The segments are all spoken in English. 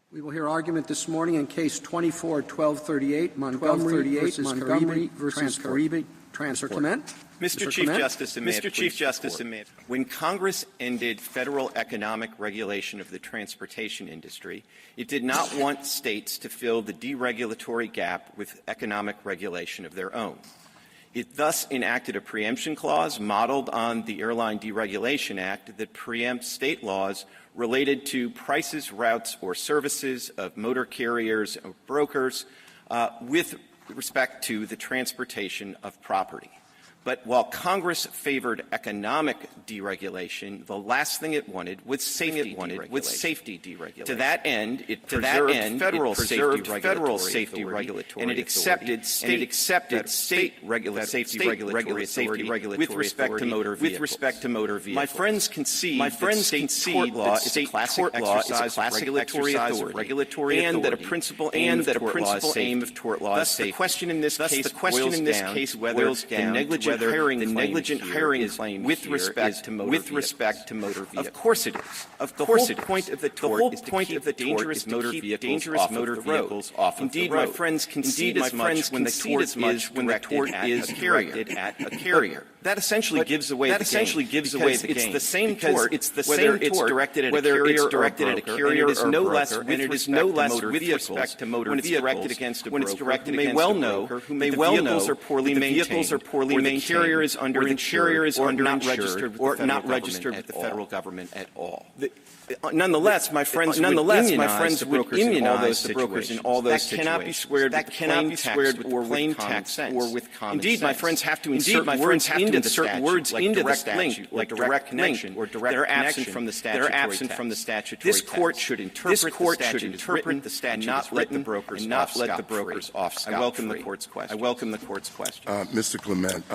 We will hear argument this morning in Case 24-1238, Montgomery versus Caribe Transport. Mr. Clement. Mr. Chief Justice, and may it when Congress ended federal economic regulation of the transportation industry, it did not want states to fill the deregulatory gap with economic regulation of their own. It thus enacted a preemption clause modeled on the Airline Deregulation Act that preempts state laws related to prices, routes, or services of motor carriers or brokers with respect to the transportation of property. But while Congress favored economic deregulation, the last thing it wanted was safety deregulation. To that end, it preserved federal safety regulatory and it accepted state regulatory authority with respect to motor vehicles. My friends concede that tort law is a classic exercise of regulatory authority and that a principal aim of tort law is safety. The question in this case boils down to whether the negligent hiring claim with respect to motor vehicles. Of course it is. The whole point of the tort is to keep dangerous motor vehicles off of the road. Indeed, my friends concede as much when the tort is directed at a carrier. That essentially gives away the game. It's the same tort, whether it's directed at a carrier, and it is no less with respect to motor vehicles when it's directed against a broker who may well know that the vehicles are poorly maintained, or the carrier is underinsured or not registered with the federal government at all. Nonetheless, my friends would immunize the brokers in all those situations. That cannot be squared with plain text or with common sense. Indeed, my friends have to insert words into the statute, like direct connection, that are absent from the statutory text. This Court should interpret the statute and not let the brokers off scot-free. I welcome the Court's question. Mr. Clement,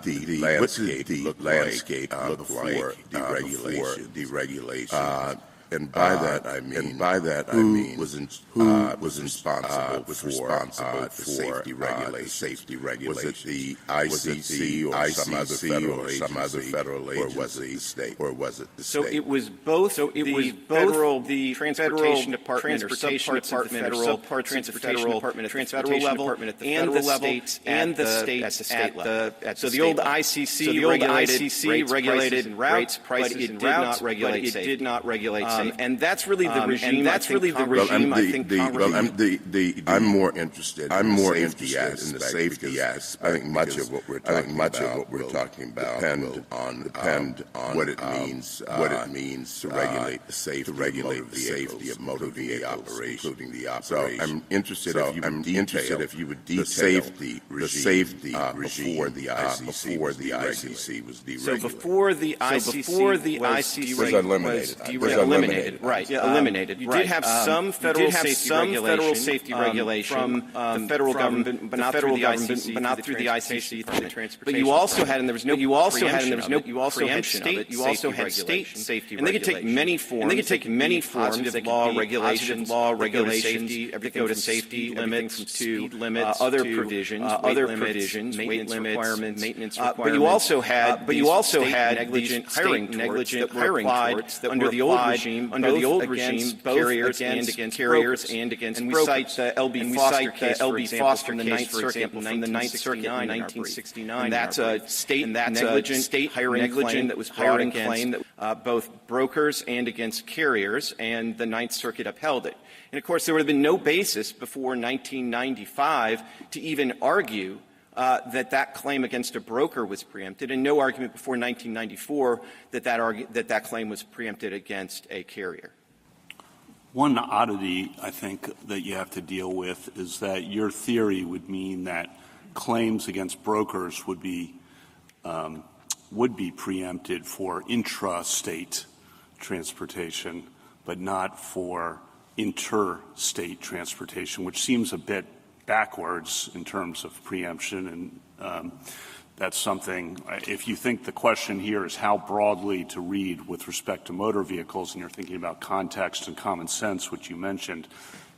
the landscape before deregulation. And by that I mean who was responsible for safety regulation? Was it the ICC or some other federal agency, or was it the state? So it was both. The Transportation Department or subparts of the Transportation Department at the federal level, and the states at the state level. So the old ICC regulated routes, prices, and routes, but it did not regulate safety. And that's really the regime. I'm more interested in the safety aspect. I think much of what we're talking about depend on what it means to regulate the safety of motor vehicle operations, including the operation. So I'm interested if you would detail the safety regime before the ICC was deregulated. So before the ICC was eliminated. Right. Eliminated. You did have some federal safety regulation from the federal government, but not through the ICC, through the transportation. But you also had, and there was no state safety regulation. And they could take many forms. Positive law, regulations, safety, everything from safety limits to other provisions, maintenance requirements. But you also had negligent hiring torts that under the old regime, both carriers and against and we cite the L.B. Foster from the Ninth Circuit in 1969. And that's a state negligent hiring claim that was brought against both brokers and against carriers, and the Ninth Circuit upheld it. And of course, there would have been no basis before 1995 to even argue that claim against a broker was preempted, and no argument before 1994 that claim was preempted against a carrier. One oddity, I think, that you have to deal with is that your theory would mean that claims against brokers would be preempted for intrastate transportation, but not for interstate transportation, which seems a bit backwards in terms of preemption. And that's something, if you think the question here is how broadly to read with respect to motor vehicles, and you're thinking about context and common sense, which you mentioned,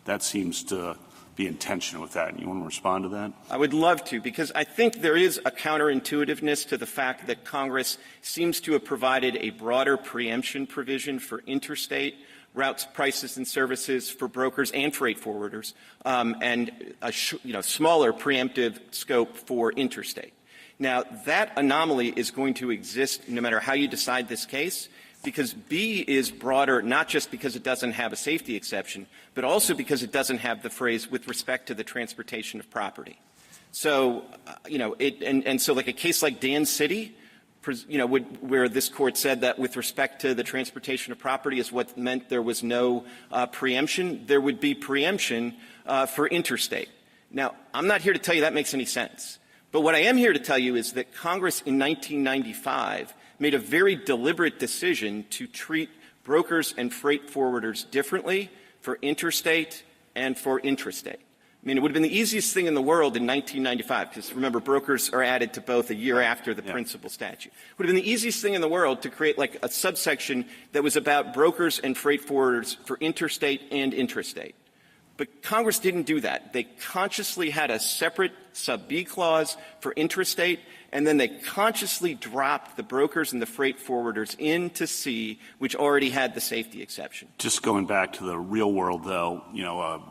that seems to be in tension with that. And you want to respond to that? I would love to, because I think there is a counterintuitiveness to the fact that Congress seems to have provided a broader preemption provision for interstate routes, prices, and services for brokers and freight forwarders, and a smaller preemptive scope for interstate. Now, that anomaly is going to exist no matter how you decide this case, because B is broader not just because it doesn't have a safety exception, but also because it doesn't have the phrase with respect to the transportation of property. So, so like a case like Dan City, where this court said that with respect to the transportation of property is what meant there was no preemption, there would be preemption for interstate. Now, I'm not here to tell you that makes any sense. But what I am here to tell you is that Congress in 1995 made a very deliberate decision to treat brokers and freight forwarders differently for interstate and for intrastate. I mean, it would have been the easiest thing in the world in 1995, because remember, brokers are added to both a year after the principal statute. It would have been the easiest thing in the world to create like a subsection that was about brokers and freight forwarders for interstate and intrastate. But Congress didn't do that. They consciously had a separate sub-B clause for intrastate, and then they consciously dropped the brokers and the freight forwarders into C, which already had the safety exception. Just going back to the real world, though,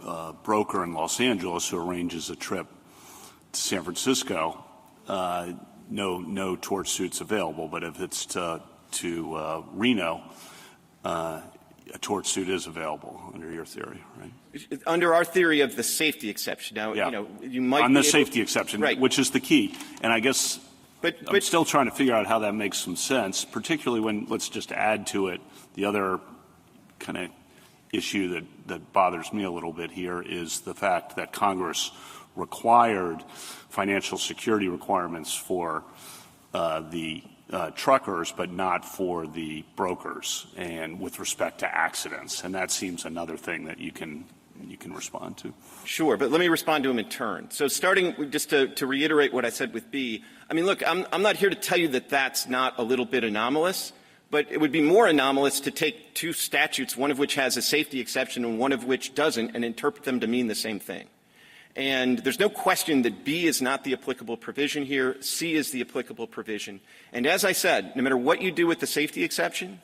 a broker in Los Angeles who arranges a trip to San Francisco, no tort suits available. But if it's to Reno, a tort suit is available under your theory, right? Under our theory of the safety exception. Now, you might on the safety exception, right, which is the key. And I guess I'm still trying to figure out how that makes some sense, particularly when, let's just add to it, the other kind of issue that bothers me a little bit here is the fact that Congress required financial security requirements for the truckers, but not for the brokers, and with respect to accidents. And that seems another thing that you can respond to. Sure, but let me respond to them in turn. So starting just to reiterate what I said with B, I mean, look, I'm not here to tell you that that's not a little bit anomalous, but it would be more anomalous to take two statutes, one of which has a safety exception and one of which doesn't, and interpret them to mean the same thing. And there's no question that B is not the applicable provision here. C is the applicable provision. And as I said, no matter what you do with the safety exception,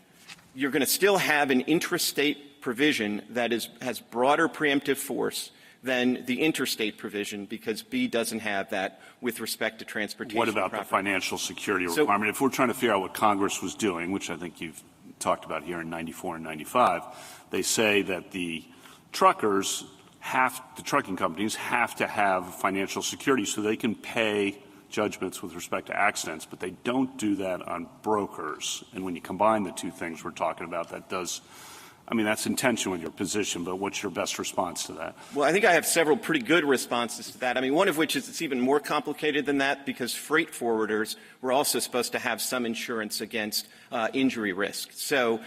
you're going to still have an intrastate provision that has broader preemptive force than the interstate provision, because B doesn't have that with respect to transportation. What about the financial security requirement? If we're trying to figure out what Congress was doing, which I think you've talked about here in 94 and 95, they say that the truckers the trucking companies have to have financial security so they can pay judgments with respect to accidents, but they don't do that on brokers. And when you combine the two things we're talking about, that's in tension with your position, but what's your best response to that? Well, I think I have several pretty good responses to that. I mean, one of which is it's even more complicated than that, because freight forwarders were also supposed to have some insurance against injury risk. So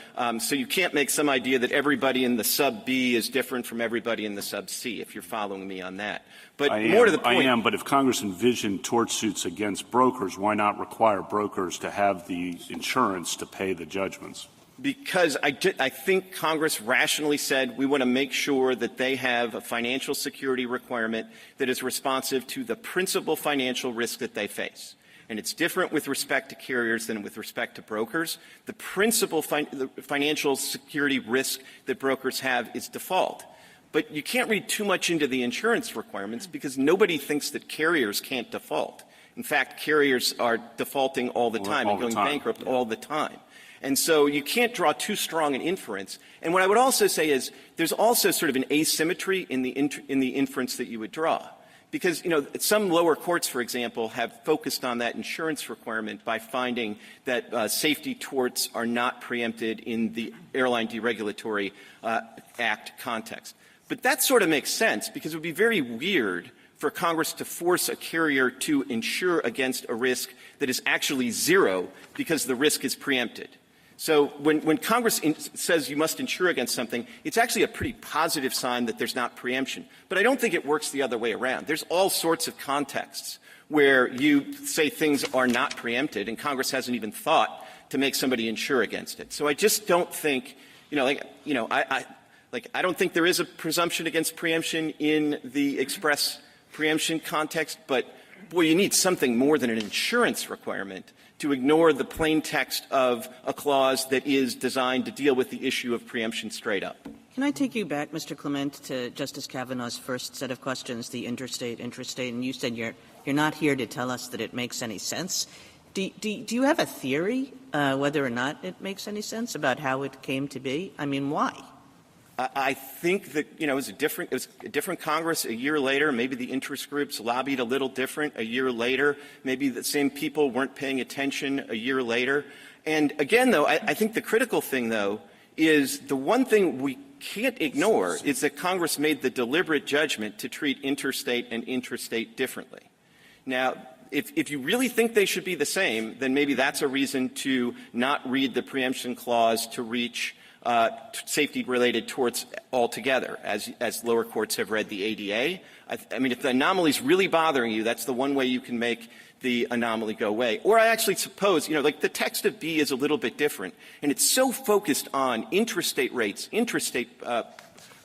you can't make some idea that everybody in the sub B is different from everybody in the sub C, if you're following me on that. But more to the point, I am, but if Congress envisioned tort suits against brokers, why not require brokers to have the insurance to pay the judgments? Because I think Congress rationally said we want to make sure that they have a financial security requirement that is responsive to the principal financial risk that they face. And it's different with respect to carriers than with respect to brokers. The principal financial security risk that brokers have is default. But you can't read too much into the insurance requirements, because nobody thinks that carriers can't default. In fact, carriers are defaulting all the time and going bankrupt all the time. And so you can't draw too strong an inference. And what I would also say is there's also sort of an asymmetry in the inference that you would draw. Because, some lower courts, for example, have focused on that insurance requirement by finding that safety torts are not preempted in the Airline Deregulatory Act context. But that sort of makes sense, because it would be very weird for Congress to force a carrier to insure against a risk that is actually zero because the risk is preempted. So when Congress says you must insure against something, it's actually a pretty positive sign that there's not preemption. But I don't think it works the other way around. There's all sorts of contexts where you say things are not preempted, and Congress hasn't even thought to make somebody insure against it. So I just don't think, I don't think there is a presumption against preemption in the express preemption context, but boy, you need something more than an insurance requirement to ignore the plain text of a clause that is designed to deal with the issue of preemption straight up. Can I take you back, Mr. Clement, to Justice Kavanaugh's first set of questions, the interstate, and you said you're not here to tell us that it makes any sense. Do you have a theory whether or not it makes any sense about how it came to be? I mean, why? I think that, it was a different Congress a year later. Maybe the interest groups lobbied a little different a year later. Maybe the same people weren't paying attention a year later. And again, though, I think the critical thing, though, is the one thing we can't ignore is that Congress made the deliberate judgment to treat interstate and intrastate differently. Now, if you really think they should be the same, then maybe that's a reason to not read the preemption clause to reach safety-related torts altogether, as lower courts have read the ADA. I mean, if the anomaly is really bothering you, that's the one way you can make the anomaly go away. Or I actually suppose, like the text of B is a little bit different, and it's so focused on intrastate rates, intrastate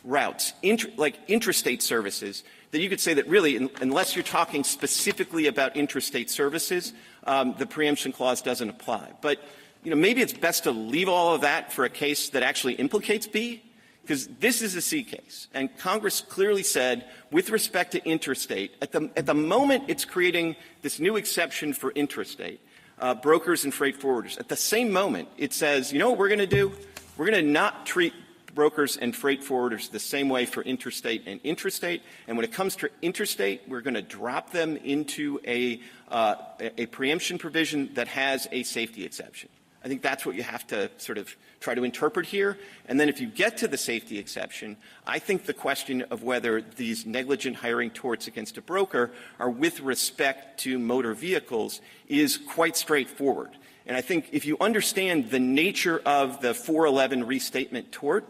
routes, intrastate services, that you could say that really, unless you're talking specifically about intrastate services, the preemption clause doesn't apply. But maybe it's best to leave all of that for a case that actually implicates B, because this is a C case. And Congress clearly said, with respect to interstate, at the moment it's creating this new exception for intrastate, brokers and freight forwarders. At the same moment, it says, what we're going to do? We're going to not treat brokers and freight forwarders the same way for interstate and intrastate. And when it comes to interstate, we're going to drop them into a preemption provision that has a safety exception. I think that's what you have to sort of try to interpret here. And then if you get to the safety exception, I think the question of whether these negligent hiring torts against a broker are with respect to motor vehicles is quite straightforward. And I think if you understand the nature of the 411 restatement tort,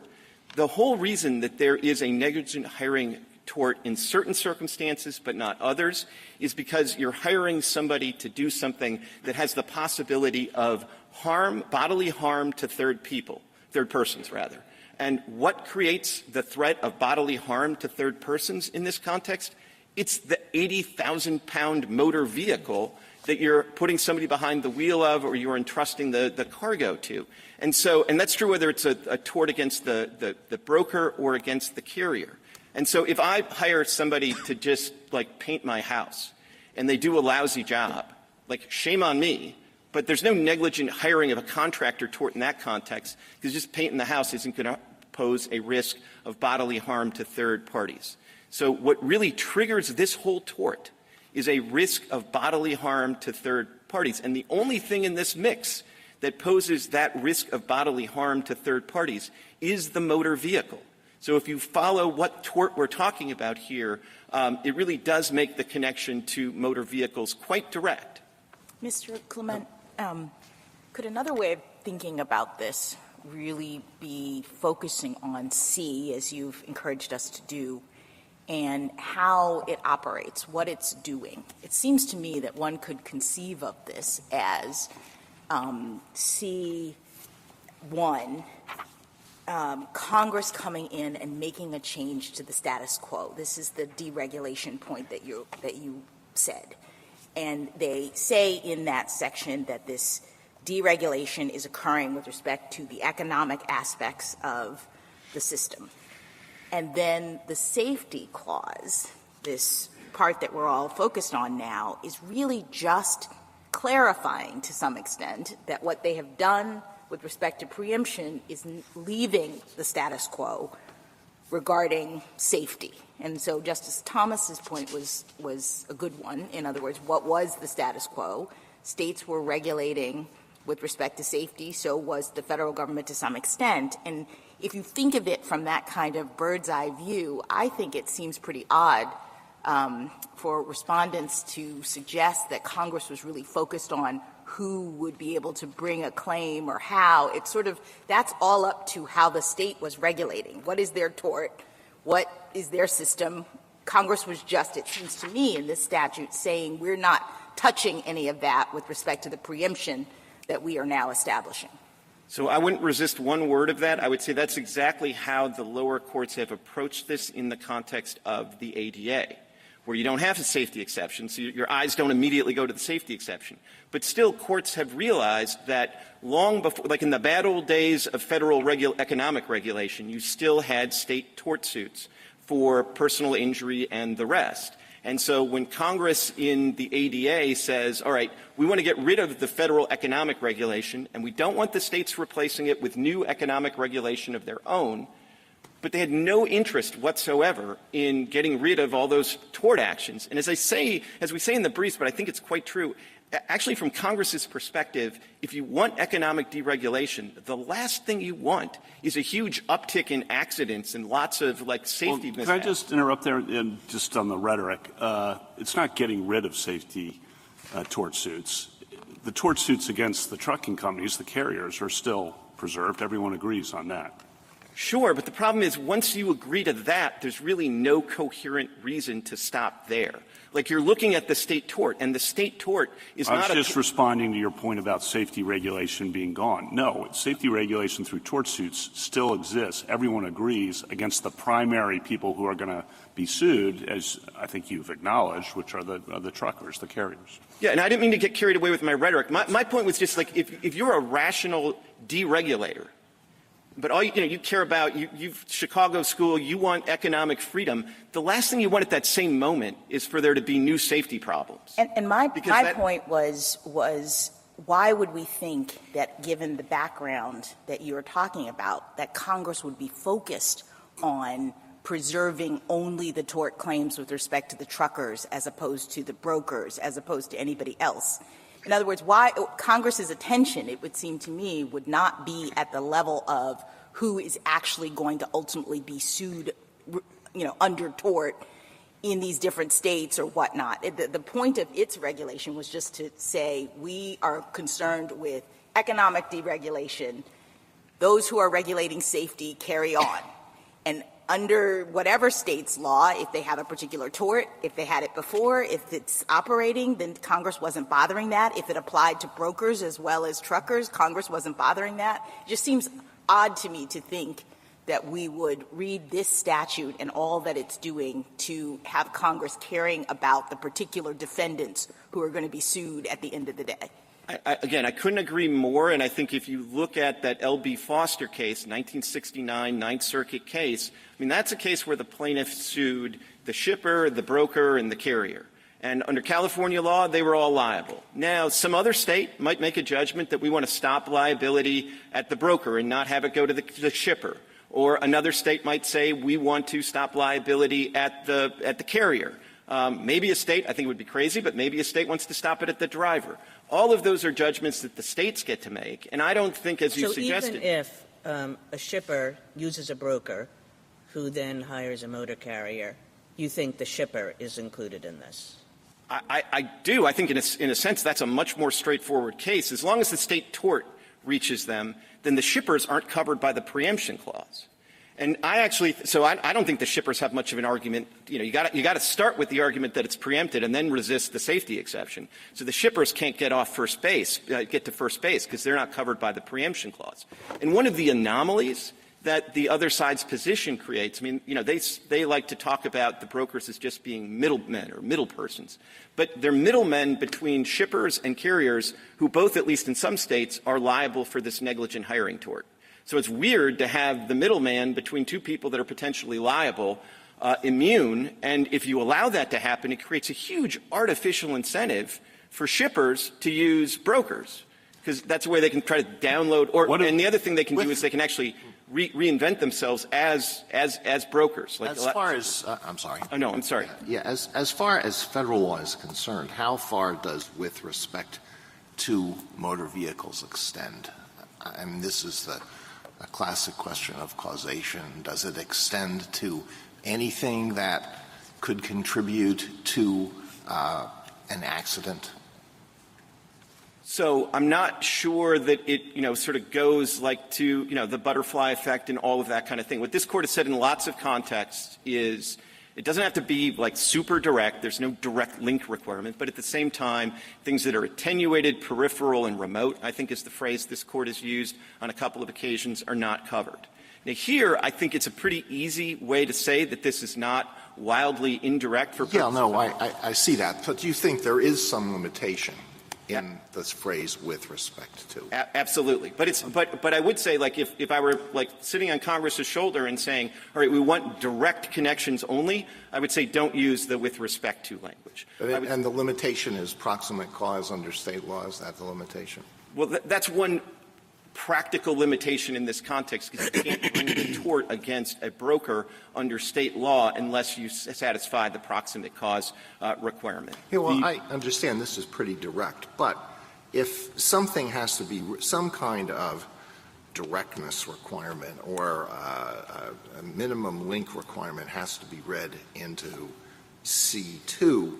the whole reason that there is a negligent hiring tort in certain circumstances but not others is because you're hiring somebody to do something that has the possibility of bodily harm to third persons. And what creates the threat of bodily harm to third persons in this context? It's the 80,000-pound motor vehicle that you're putting somebody behind the wheel of or you're entrusting the cargo to. And that's true whether it's a tort against the broker or against the carrier. And so if I hire somebody to just paint my house and they do a lousy job, shame on me, but there's no negligent hiring of a contractor tort in that context, because just painting the house isn't going to pose a risk of bodily harm to third parties. So what really triggers this whole tort is a risk of bodily harm to third parties. And the only thing in this mix that poses that risk of bodily harm to third parties is the motor vehicle. So if you follow what tort we're talking about here, it really does make the connection to motor vehicles quite direct. Mr. Clement, could another way of thinking about this really be focusing on C, as you've encouraged us to do, and how it operates, what it's doing? It seems to me that one could conceive of this as C1, Congress coming in and making a change to the status quo. This is the deregulation point that you said. And they say in that section that this deregulation is occurring with respect to the economic aspects of the system. And then the safety clause, this part that we're all focused on now, is really just clarifying to some extent that what they have done with respect to preemption is leaving the status quo regarding safety. And so Justice Thomas's point was a good one. In other words, what was the status quo? States were regulating with respect to safety, so was the federal government to some extent. And if you think of it from that kind of bird's eye view, I think it seems pretty odd for respondents to suggest that Congress was really focused on who would be able to bring a claim or how. It's sort of, that's all up to how the state was regulating. What is their tort? What is their system? Congress was just, it seems to me, in this statute saying we're not touching any of that with respect to the preemption that we are now establishing. So I wouldn't resist one word of that. I would say that's exactly how the lower courts have approached this in the context of the ADA, where you don't have a safety exception, so your eyes don't immediately go to the safety exception. But still, courts have realized that long before, like in the bad old days of federal economic regulation, you still had state tort suits for personal injury and the rest. And so when Congress in the ADA says, all right, we want to get rid of the federal economic regulation, and we don't want the states replacing it with new economic regulation of their own, but they had no interest whatsoever in getting rid of all those tort actions. And as we say in the briefs, but I think it's quite true, actually from Congress's perspective, if you want economic deregulation, the last thing you want is a huge uptick in accidents and lots of safety mishaps. Can I just interrupt there and just on the rhetoric? It's not getting rid of safety tort suits. The tort suits against the trucking companies, the carriers, are still preserved. Everyone agrees on that. Sure, but the problem is once you agree to that, there's really no coherent reason to stop there. Like you're looking at the state tort, and the state tort is not I was just responding to your point about safety regulation being gone. No, safety regulation through tort suits still exists. Everyone agrees against the primary people who are going to be sued, as I think you've acknowledged, which are the truckers, the carriers. Yeah, and I didn't mean to get carried away with my rhetoric. My point was just if you're a rational deregulator, but all you care about, you've Chicago school, you want economic freedom. The last thing you want at that same moment is for there to be new safety problems. And my point was why would we think that, given the background that you're talking about, that Congress would be focused on preserving only the tort claims with respect to the truckers as opposed to the brokers, as opposed to anybody else? In other words, why Congress's attention, it would seem to me, would not be at the level of who is actually going to ultimately be sued, under tort in these different states or whatnot. The point of its regulation was just to say we are concerned with economic deregulation. Those who are regulating safety carry on. And under whatever state's law, if they have a particular tort, if they had it before, if it's operating, then Congress wasn't bothering that. If it applied to brokers as well as truckers, Congress wasn't bothering that. It just seems odd to me to think that we would read this statute and all that it's doing to have Congress caring about the particular defendants who are going to be sued at the end of the day. Again, I couldn't agree more, and I think if you look at that L.B. Foster case, 1969 Ninth Circuit case, that's a case where the plaintiff sued the shipper, the broker, and the carrier. And under California law, they were all liable. Now, some other state might make a judgment that we want to stop liability at the broker and not have it go to the shipper. Or another state might say we want to stop liability at the carrier. Maybe a state, I think it would be crazy, but maybe a state wants to stop it at the driver. All of those are judgments that the states get to make, and I don't think, as you suggested. So even if a shipper uses a broker who then hires a motor carrier, you think the shipper is included in this? I do. I think in a sense that's a much more straightforward case. As long as the state tort reaches them, then the shippers aren't covered by the preemption clause. And I don't think the shippers have much of an argument. You got to start with the argument that it's preempted and then resist the safety exception. So the shippers can't get to first base because they're not covered by the preemption clause. And one of the anomalies that the other side's position creates, they like to talk about the brokers as just being middlemen or middle persons. But they're middlemen between shippers and carriers who both, at least in some states, are liable for this negligent hiring tort. So it's weird to have the middleman between two people that are potentially liable immune, and if you allow that to happen, it creates a huge artificial incentive for shippers to use brokers, because that's a way they can try to download. And the other thing they can do is they can actually reinvent themselves as brokers. As far as I'm sorry. Oh no, I'm sorry. Yeah, as far as federal law is concerned, how far does with respect to motor vehicles extend? I mean, this is a classic question of causation. Does it extend to anything that could contribute to an accident? So I'm not sure that it, sort of goes to, the butterfly effect and all of that kind of thing. What this Court has said in lots of contexts is it doesn't have to be super direct. There's no direct link requirement. But at the same time, things that are attenuated, peripheral, and remote, I think is the phrase this Court has used on a couple of occasions, are not covered. Now here, I think it's a pretty easy way to say that this is not wildly indirect for purposes. Yeah, no, I see that. But do you think there is some limitation in this phrase "with respect to"? Absolutely. But I would say, like, if I were, like, sitting on Congress's shoulder and saying, all right, we want direct connections only, I would say don't use the "with respect to" language. And the limitation is proximate cause under state law. Is that the limitation? Well, that's one practical limitation in this context, because you can't bring the tort against a broker under state law unless you satisfy the proximate cause requirement. Yeah, well, I understand this is pretty direct, but if something has to be some kind of directness requirement or a minimum link requirement has to be read into C2,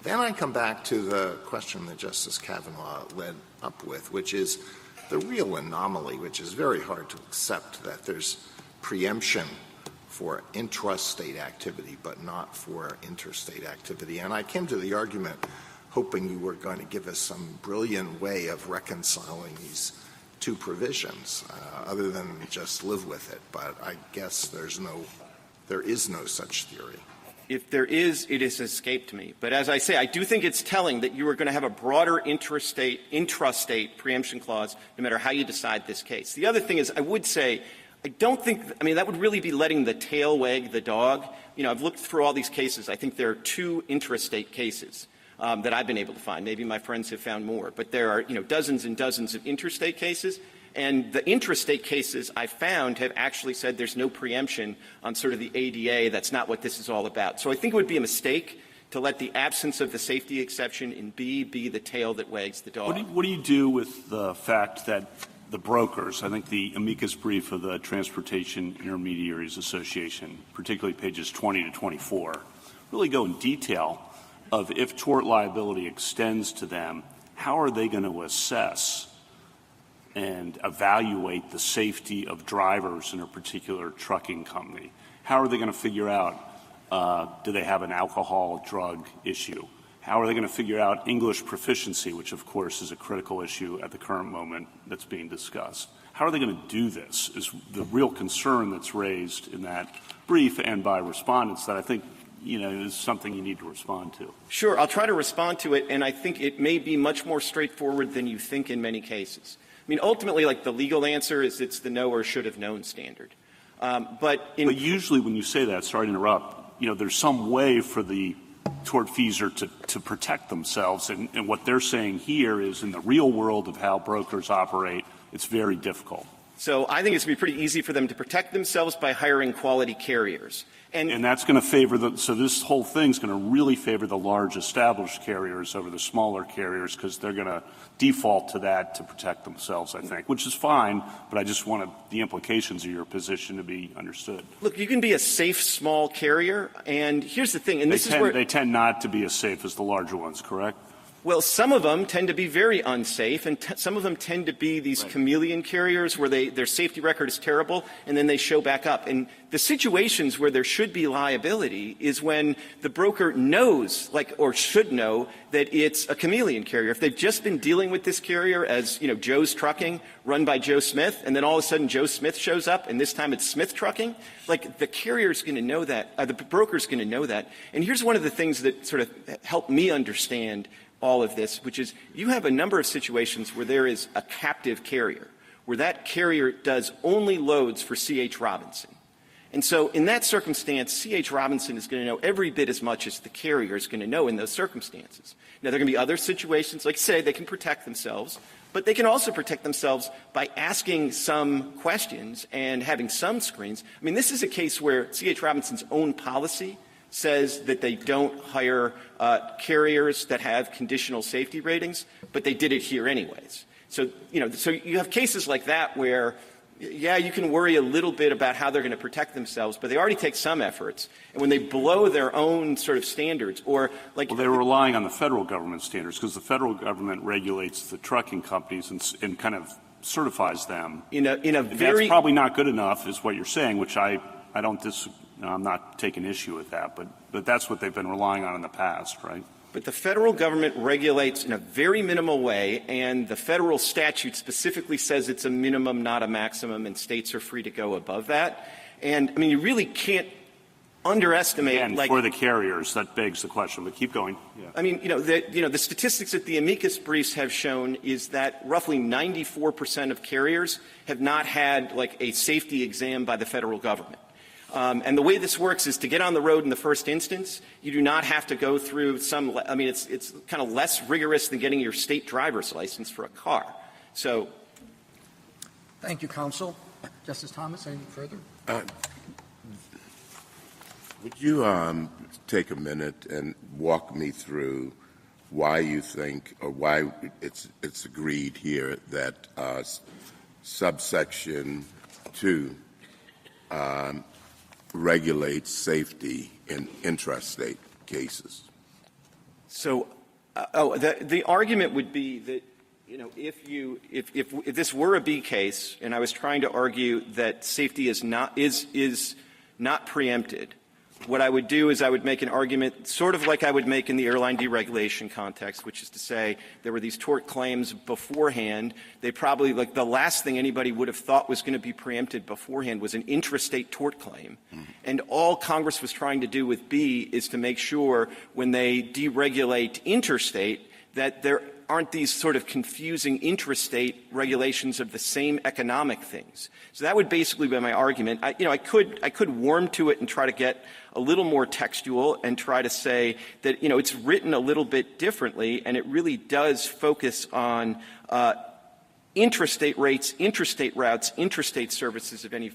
then I come back to the question that Justice Kavanaugh led up with, which is the real anomaly, which is very hard to accept, that there's preemption for intrastate activity but not for interstate activity. And I came to the argument hoping you were going to give us some brilliant way of reconciling these two provisions, other than just live with it. But I guess there is no such theory. If there is, it has escaped me. But as I say, I do think it's telling that you are going to have a broader intrastate preemption clause no matter how you decide this case. The other thing is, I would say, I don't think – I mean, that would really be letting the tail wag the dog. You know, I've looked through all these cases. I think there are 2 intrastate cases that I've been able to find. Maybe my friends have found more. But there are, dozens and dozens of interstate cases. And the intrastate cases I found have actually said there's no preemption on sort of the ADA. That's not what this is all about. So I think it would be a mistake to let the absence of the safety exception in B be the tail that wags the dog. What do you do with the fact that the brokers, I think the amicus brief of the Transportation Intermediaries Association, particularly pages 20 to 24, really go in detail of if tort liability extends to them, how are they going to assess and evaluate the safety of drivers in a particular trucking company? How are they going to figure out, do they have an alcohol drug issue? How are they going to figure out English proficiency, which of course is a critical issue at the current moment that's being discussed? How are they going to do this is the real concern that's raised in that brief and by respondents that I think is something you need to respond to. Sure. I'll try to respond to it, and I think it may be much more straightforward than you think in many cases. I mean, ultimately, like, the legal answer is it's the know or should have known standard. But usually when you say that, sorry to interrupt, there's some way for the tortfeasor to protect themselves. And what they're saying here is in the real world of how brokers operate, it's very difficult. So I think it's going to be pretty easy for them to protect themselves by hiring quality carriers. And that's going to favor so this whole thing's going to really favor the large established carriers over the smaller carriers because they're going to default to that to protect themselves, I think, which is fine, but I just wanted the implications of your position to be understood. Look, you can be a safe small carrier, and here's the thing, and they tend not to be as safe as the larger ones, correct? Well, some of them tend to be very unsafe, and some of them tend to be these chameleon carriers where their safety record is terrible, and then they show back up. And the situations where there should be liability is when the broker knows, or should know, that it's a chameleon carrier. If they've just been dealing with this carrier as, Joe's Trucking, run by Joe Smith, and then all of a sudden Joe Smith shows up, and this time it's Smith Trucking, the carrier's going to know that, the broker's going to know that. And here's one of the things that sort of helped me understand all of this, which is you have a number of situations where there is a captive carrier, where that carrier does only loads for C.H. Robinson. And so in that circumstance, C.H. Robinson is going to know every bit as much as the carrier is going to know in those circumstances. Now, there are going to be other situations, like say, they can protect themselves, but they can also protect themselves by asking some questions and having some screens. I mean, this is a case where C.H. Robinson's own policy says that they don't hire carriers that have conditional safety ratings, but they did it here anyways. So, so you have cases like that where, you can worry a little bit about how they're going to protect themselves, but they already take some efforts. And when they blow their own sort of standards or Well, they were relying on the federal government standards because the federal government regulates the trucking companies and kind of certifies them. That's probably not good enough is what you're saying, which I don't I'm not taking issue with that, but that's what they've been relying on in the past, right? But the federal government regulates in a very minimal way, and the federal statute specifically says it's a minimum, not a maximum, and states are free to go above that. And, I mean, you really can't underestimate. And for the carriers, that begs the question. But keep going. Yeah. I mean, the statistics that the amicus briefs have shown is that roughly 94% of carriers have not had like a safety exam by the federal government. And the way this works is to get on the road in the first instance, you do not have to go through some, I mean, it's kind of less rigorous than getting your state driver's license for a car. So. Thank you, counsel. Justice Thomas, anything further? Would you take a minute and walk me through why you think, or why it's agreed here that subsection 2 regulates safety in intrastate cases? So, the argument would be that, if this were a B case, and I was trying to argue that safety is not preempted, what I would do is I would make an argument sort of like I would make in the airline deregulation context, which is to say there were these tort claims beforehand. They probably, like, the last thing anybody would have thought was going to be preempted beforehand was an intrastate tort claim. And all Congress was trying to do with B is to make sure when they deregulate interstate that there aren't these sort of confusing intrastate regulations of the same economic things. So that would basically be my argument. I could warm to it and try to get a little more textual and try to say that, it's written a little bit differently, and it really does focus on intrastate rates, interstate routes, interstate services of any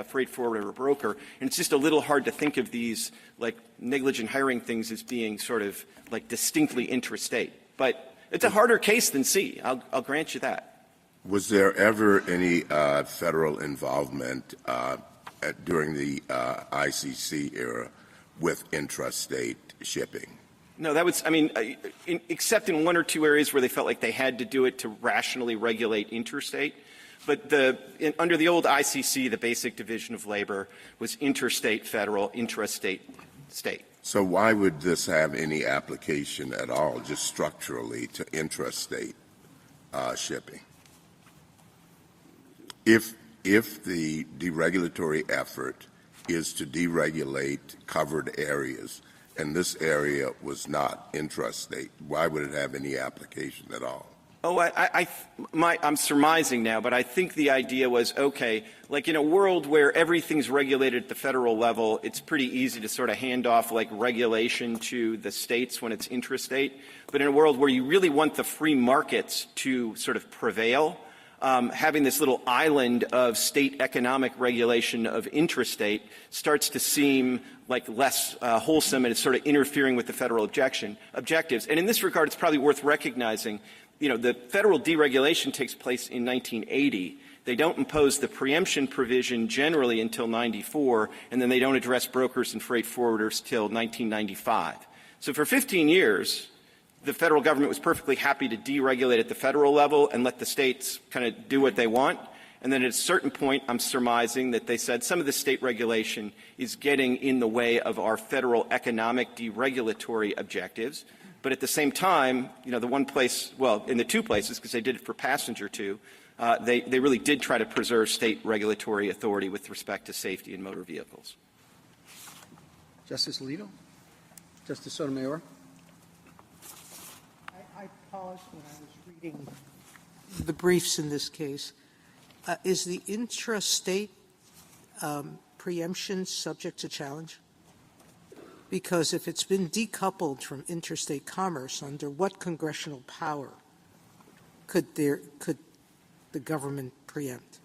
freight forwarder or broker. And it's just a little hard to think of these, like, negligent hiring things as being sort of, like, distinctly intrastate. But it's a harder case than C. I'll grant you that. Was there ever any federal involvement during the ICC era with intrastate shipping? No, that was, except in one or two areas where they felt like they had to do it to rationally regulate interstate. But under the old ICC, the basic division of labor was interstate federal, intrastate state. So why would this have any application at all, just structurally, to intrastate shipping? If the deregulatory effort is to deregulate covered areas, and this area was not intrastate, why would it have any application at all? Oh, I'm surmising now, but I think the idea was, okay, like in a world where everything's regulated at the federal level, it's pretty easy to sort of hand off like regulation to the states when it's intrastate. But in a world where you really want the free markets to sort of prevail, having this little island of state economic regulation of intrastate starts to seem like less wholesome, and it's sort of interfering with the federal objectives. And in this regard, it's probably worth recognizing, the federal deregulation takes place in 1980. They don't impose the preemption provision generally until 94, and then they don't address brokers and freight forwarders till 1995. So for 15 years, the federal government was perfectly happy to deregulate at the federal level and let the states kind of do what they want. And then at a certain point, I'm surmising that they said some of the state regulation is getting in the way of our federal economic deregulatory objectives. But at the same time, the one place, well, in the two places, because they did it for passenger too, they really did try to preserve state regulatory authority with respect to safety in motor vehicles. Justice Alito? Justice Sotomayor? I paused when I was reading the briefs in this case. Is the intrastate preemption subject to challenge? Because if it's been decoupled from interstate commerce, under what congressional power could the government preempt?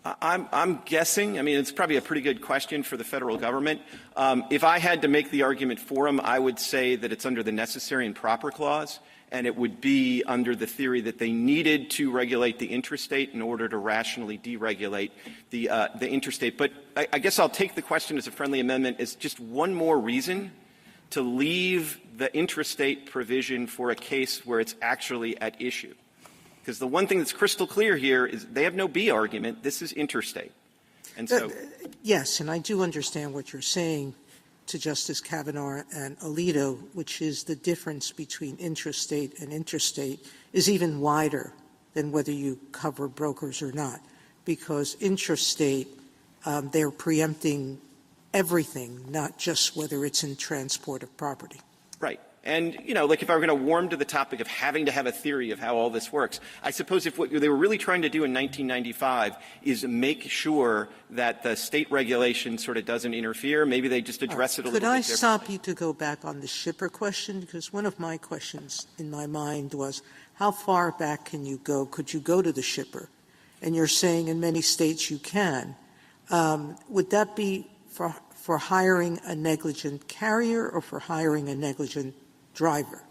I'm guessing. It's probably a pretty good question for the federal government. If I had to make the argument for them, I would say that it's under the necessary and proper clause, and it would be under the theory that they needed to regulate the intrastate in order to rationally deregulate the interstate. But I guess I'll take the question as a friendly amendment as just one more reason to leave the intrastate provision for a case where it's actually at issue. Because the one thing that's crystal clear here is they have no B argument. This is interstate. And so yes, and I do understand what you're saying to Justice Kavanaugh and Alito, which is the difference between intrastate and interstate is even wider than whether you cover brokers or not, because intrastate, they're preempting everything, not just whether it's in transport of property. Right. And, like if I were going to warm to the topic of having to have a theory of how all this works, I suppose if what they were really trying to do in 1995 is make sure that the state regulation sort of doesn't interfere, maybe they just address it a little bit differently. Could I stop you to go back on the shipper question? Because one of my questions in my mind was, how far back can you go? Could you go to the shipper? And you're saying in many states you can. Would that be for hiring a negligent carrier or for hiring a negligent driver?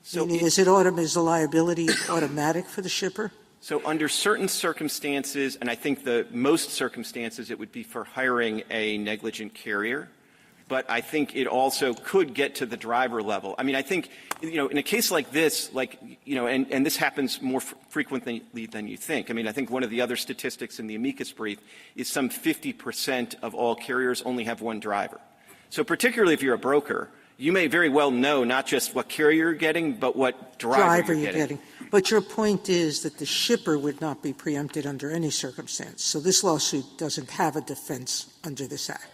So is the liability automatic for the shipper? So under certain circumstances, and I think the most circumstances, it would be for hiring a negligent carrier. But I think it also could get to the driver level. I mean, I think, in a case like this, and this happens more frequently than you think. I mean, I think one of the other statistics in the amicus brief is some 50% of all carriers only have one driver. So particularly if you're a broker, you may very well know not just what carrier you're getting, but what driver you're getting. But your point is that the shipper would not be preempted under any circumstance. So this lawsuit doesn't have a defense under this Act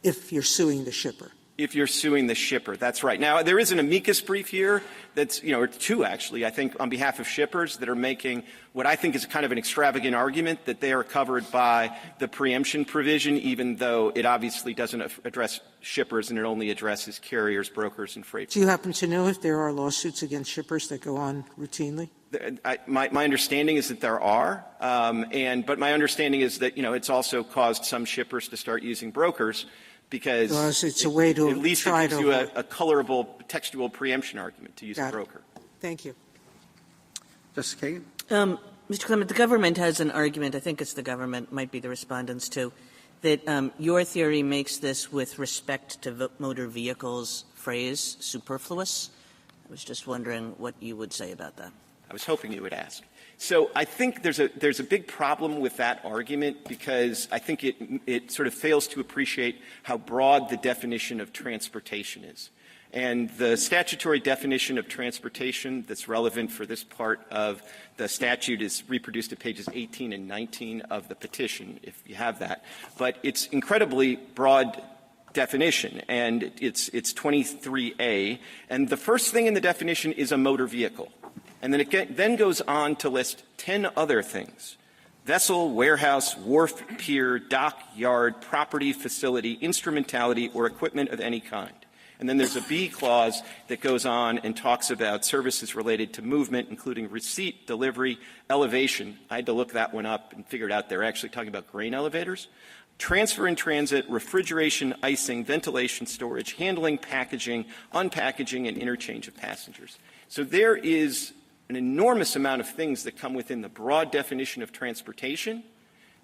if you're suing the shipper. If you're suing the shipper, that's right. Now, there is an amicus brief here that's, or two actually, I think, on behalf of shippers that are making what I think is kind of an extravagant argument that they are covered by the preemption provision, even though it obviously doesn't address shippers and it only addresses carriers, brokers, and freight. Do you happen to know if there are lawsuits against shippers that go on routinely? My understanding is that there are, but my understanding is that, it's also caused some shippers to start using brokers because it's a way to at least try it gives to you a colorable textual preemption argument to use a broker. Thank you. Justice Kagan? Mr. Clement, the government has an argument, I think it's the government, might be the respondents too, that your theory makes this with respect to motor vehicles phrase superfluous. I was just wondering what you would say about that. I was hoping you would ask. So I think there's a big problem with that argument because I think it sort of fails to appreciate how broad the definition of transportation is. And the statutory definition of transportation that's relevant for this part of the statute is reproduced at pages 18 and 19 of the petition, if you have that. But it's incredibly broad definition, and it's 23A. And the first thing in the definition is a motor vehicle. And then it then goes on to list 10 other things: vessel, warehouse, wharf, pier, dock, yard, property, facility, instrumentality, or equipment of any kind. And then there's a B clause that goes on and talks about services related to movement, including receipt, delivery, elevation. I had to look that one up and figured out they're actually talking about grain elevators. Transfer in transit, refrigeration, icing, ventilation, storage, handling, packaging, unpackaging, and interchange of passengers. So there is an enormous amount of things that come within the broad definition of transportation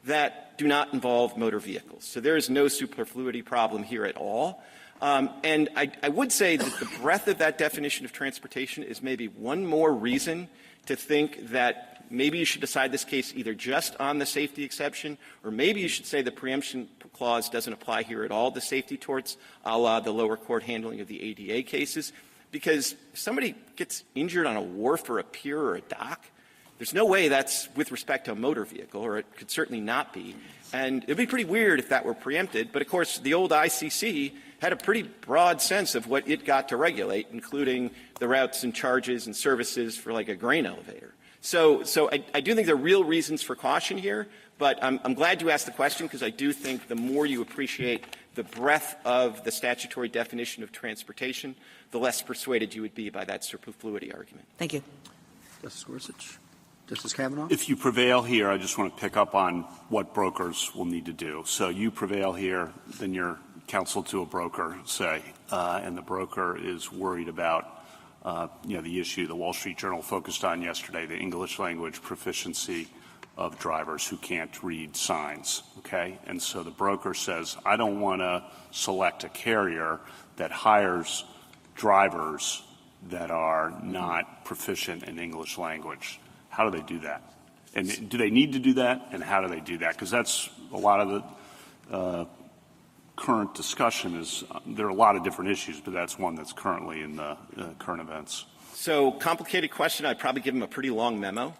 that do not involve motor vehicles. So there is no superfluity problem here at all. And I would say that the breadth of that definition of transportation is maybe one more reason to think that maybe you should decide this case either just on the safety exception, or maybe you should say the preemption clause doesn't apply here at all to safety torts, a la the lower court handling of the ADA cases. Because if somebody gets injured on a wharf or a pier or a dock, there's no way that's with respect to a motor vehicle, or it could certainly not be. And it would be pretty weird if that were preempted. But, of course, the old ICC had a pretty broad sense of what it got to regulate, including the routes and charges and services for, like, a grain elevator. So I do think there are real reasons for caution here. But I'm glad you asked the question, because I do think the more you appreciate the breadth of the statutory definition of transportation, the less persuaded you would be by that superfluity argument. Thank you. Justice Gorsuch. Justice Kavanaugh. If you prevail here, I just want to pick up on what brokers will need to do. So you prevail here, then you're counsel to a broker, say, and the broker is worried about, the issue the Wall Street Journal focused on yesterday, the English language proficiency of drivers who can't read signs, okay? And so the broker says, I don't want to select a carrier that hires drivers that are not proficient in English language. How do they do that? And do they need to do that? And how do they do that? Because that's a lot of the current discussion is there are a lot of different issues, but that's one that's currently in the current events. So complicated question. I'd probably give them a pretty long memo.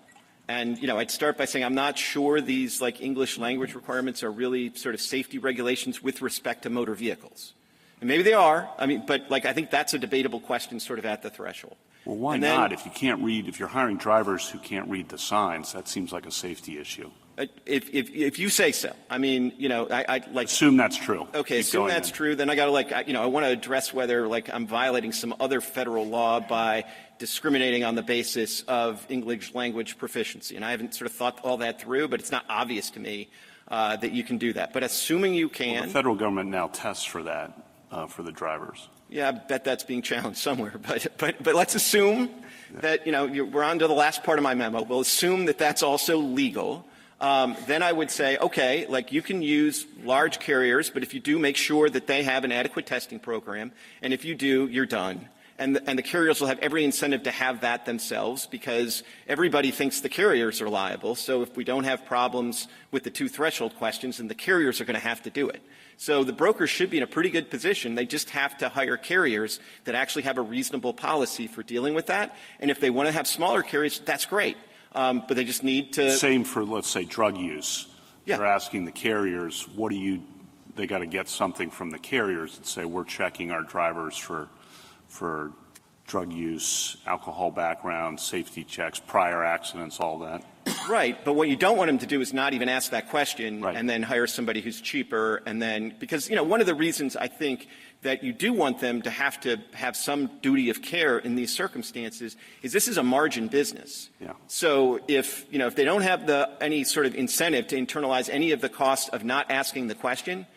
And, I'd start by saying I'm not sure these, English language requirements are really sort of safety regulations with respect to motor vehicles. And maybe they are. But, I think that's a debatable question sort of at the threshold. Well, why not? If you can't read, if you're hiring drivers who can't read the signs, that seems like a safety issue. If you say so. Assume that's true. Okay, assume that's true. Then I got to, I want to address whether, I'm violating some other federal law by discriminating on the basis of English language proficiency. And I haven't sort of thought all that through, but it's not obvious to me that you can do that. But assuming you can. Well, the federal government now tests for that for the drivers. Yeah, I bet that's being challenged somewhere. But let's assume that, we're on to the last part of my memo. We'll assume that that's also legal. Then I would say, okay, you can use large carriers, but if you do, make sure that they have an adequate testing program. And if you do, you're done. And the carriers will have every incentive to have that themselves because everybody thinks the carriers are liable. So if we don't have problems with the two threshold questions, then the carriers are going to have to do it. So the brokers should be in a pretty good position. They just have to hire carriers that actually have a reasonable policy for dealing with that. And if they want to have smaller carriers, that's great. But they just need to. Same for, let's say, drug use. Yeah. They're asking the carriers, they got to get something from the carriers and say, we're checking our drivers for drug use, alcohol background, safety checks, prior accidents, all that. Right. But what you don't want them to do is not even ask that question right. and then hire somebody who's cheaper. And then because, one of the reasons I think that you do want them to have some duty of care in these circumstances is this is a margin business. Yeah. So if they don't have any sort of incentive to internalize any of the cost of not asking the question,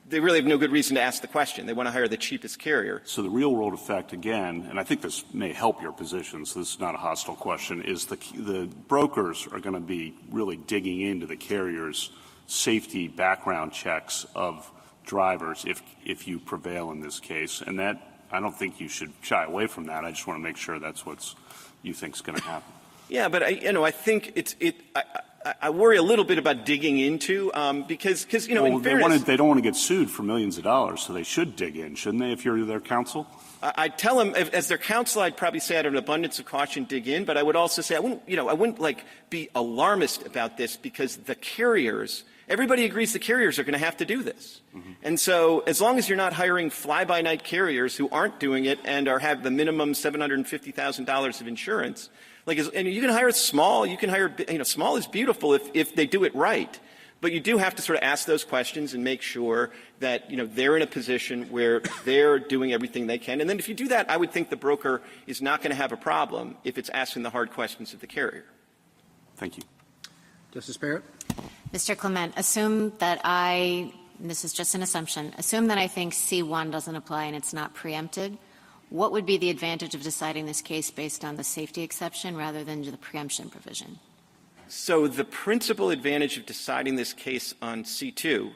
they really have no good reason to ask the question. They want to hire the cheapest carrier. So the real world effect, again, and I think this may help your position, so this is not a hostile question, is the brokers are going to be really digging into the carriers' safety background checks of drivers if you prevail in this case. And that, I don't think you should shy away from that. I just want to make sure that's what you think is going to happen. Yeah, but I think I worry a little bit about digging into because in fairness, they don't want to get sued for millions of dollars, so they should dig in, shouldn't they? If you're their counsel, I'd tell them as their counsel, I'd probably say out of an abundance of caution, dig in. But I would also say I wouldn't be alarmist about this because the carriers. Everybody agrees the carriers are going to have to do this. Mm-hmm. And so as long as you're not hiring fly-by-night carriers who aren't doing it and have the minimum $750,000 of insurance, and you can hire small, you can hire, small is beautiful if they do it right. But you do have to sort of ask those questions and make sure that, they're in a position where they're doing everything they can. And then if you do that, I would think the broker is not going to have a problem if it's asking the hard questions of the carrier. Thank you. Justice Barrett? Mr. Clement, assume that this is just an assumption, assume that I think C1 doesn't apply and it's not preempted. What would be the advantage of deciding this case based on the safety exception rather than the preemption provision? So the principal advantage of deciding this case on C2,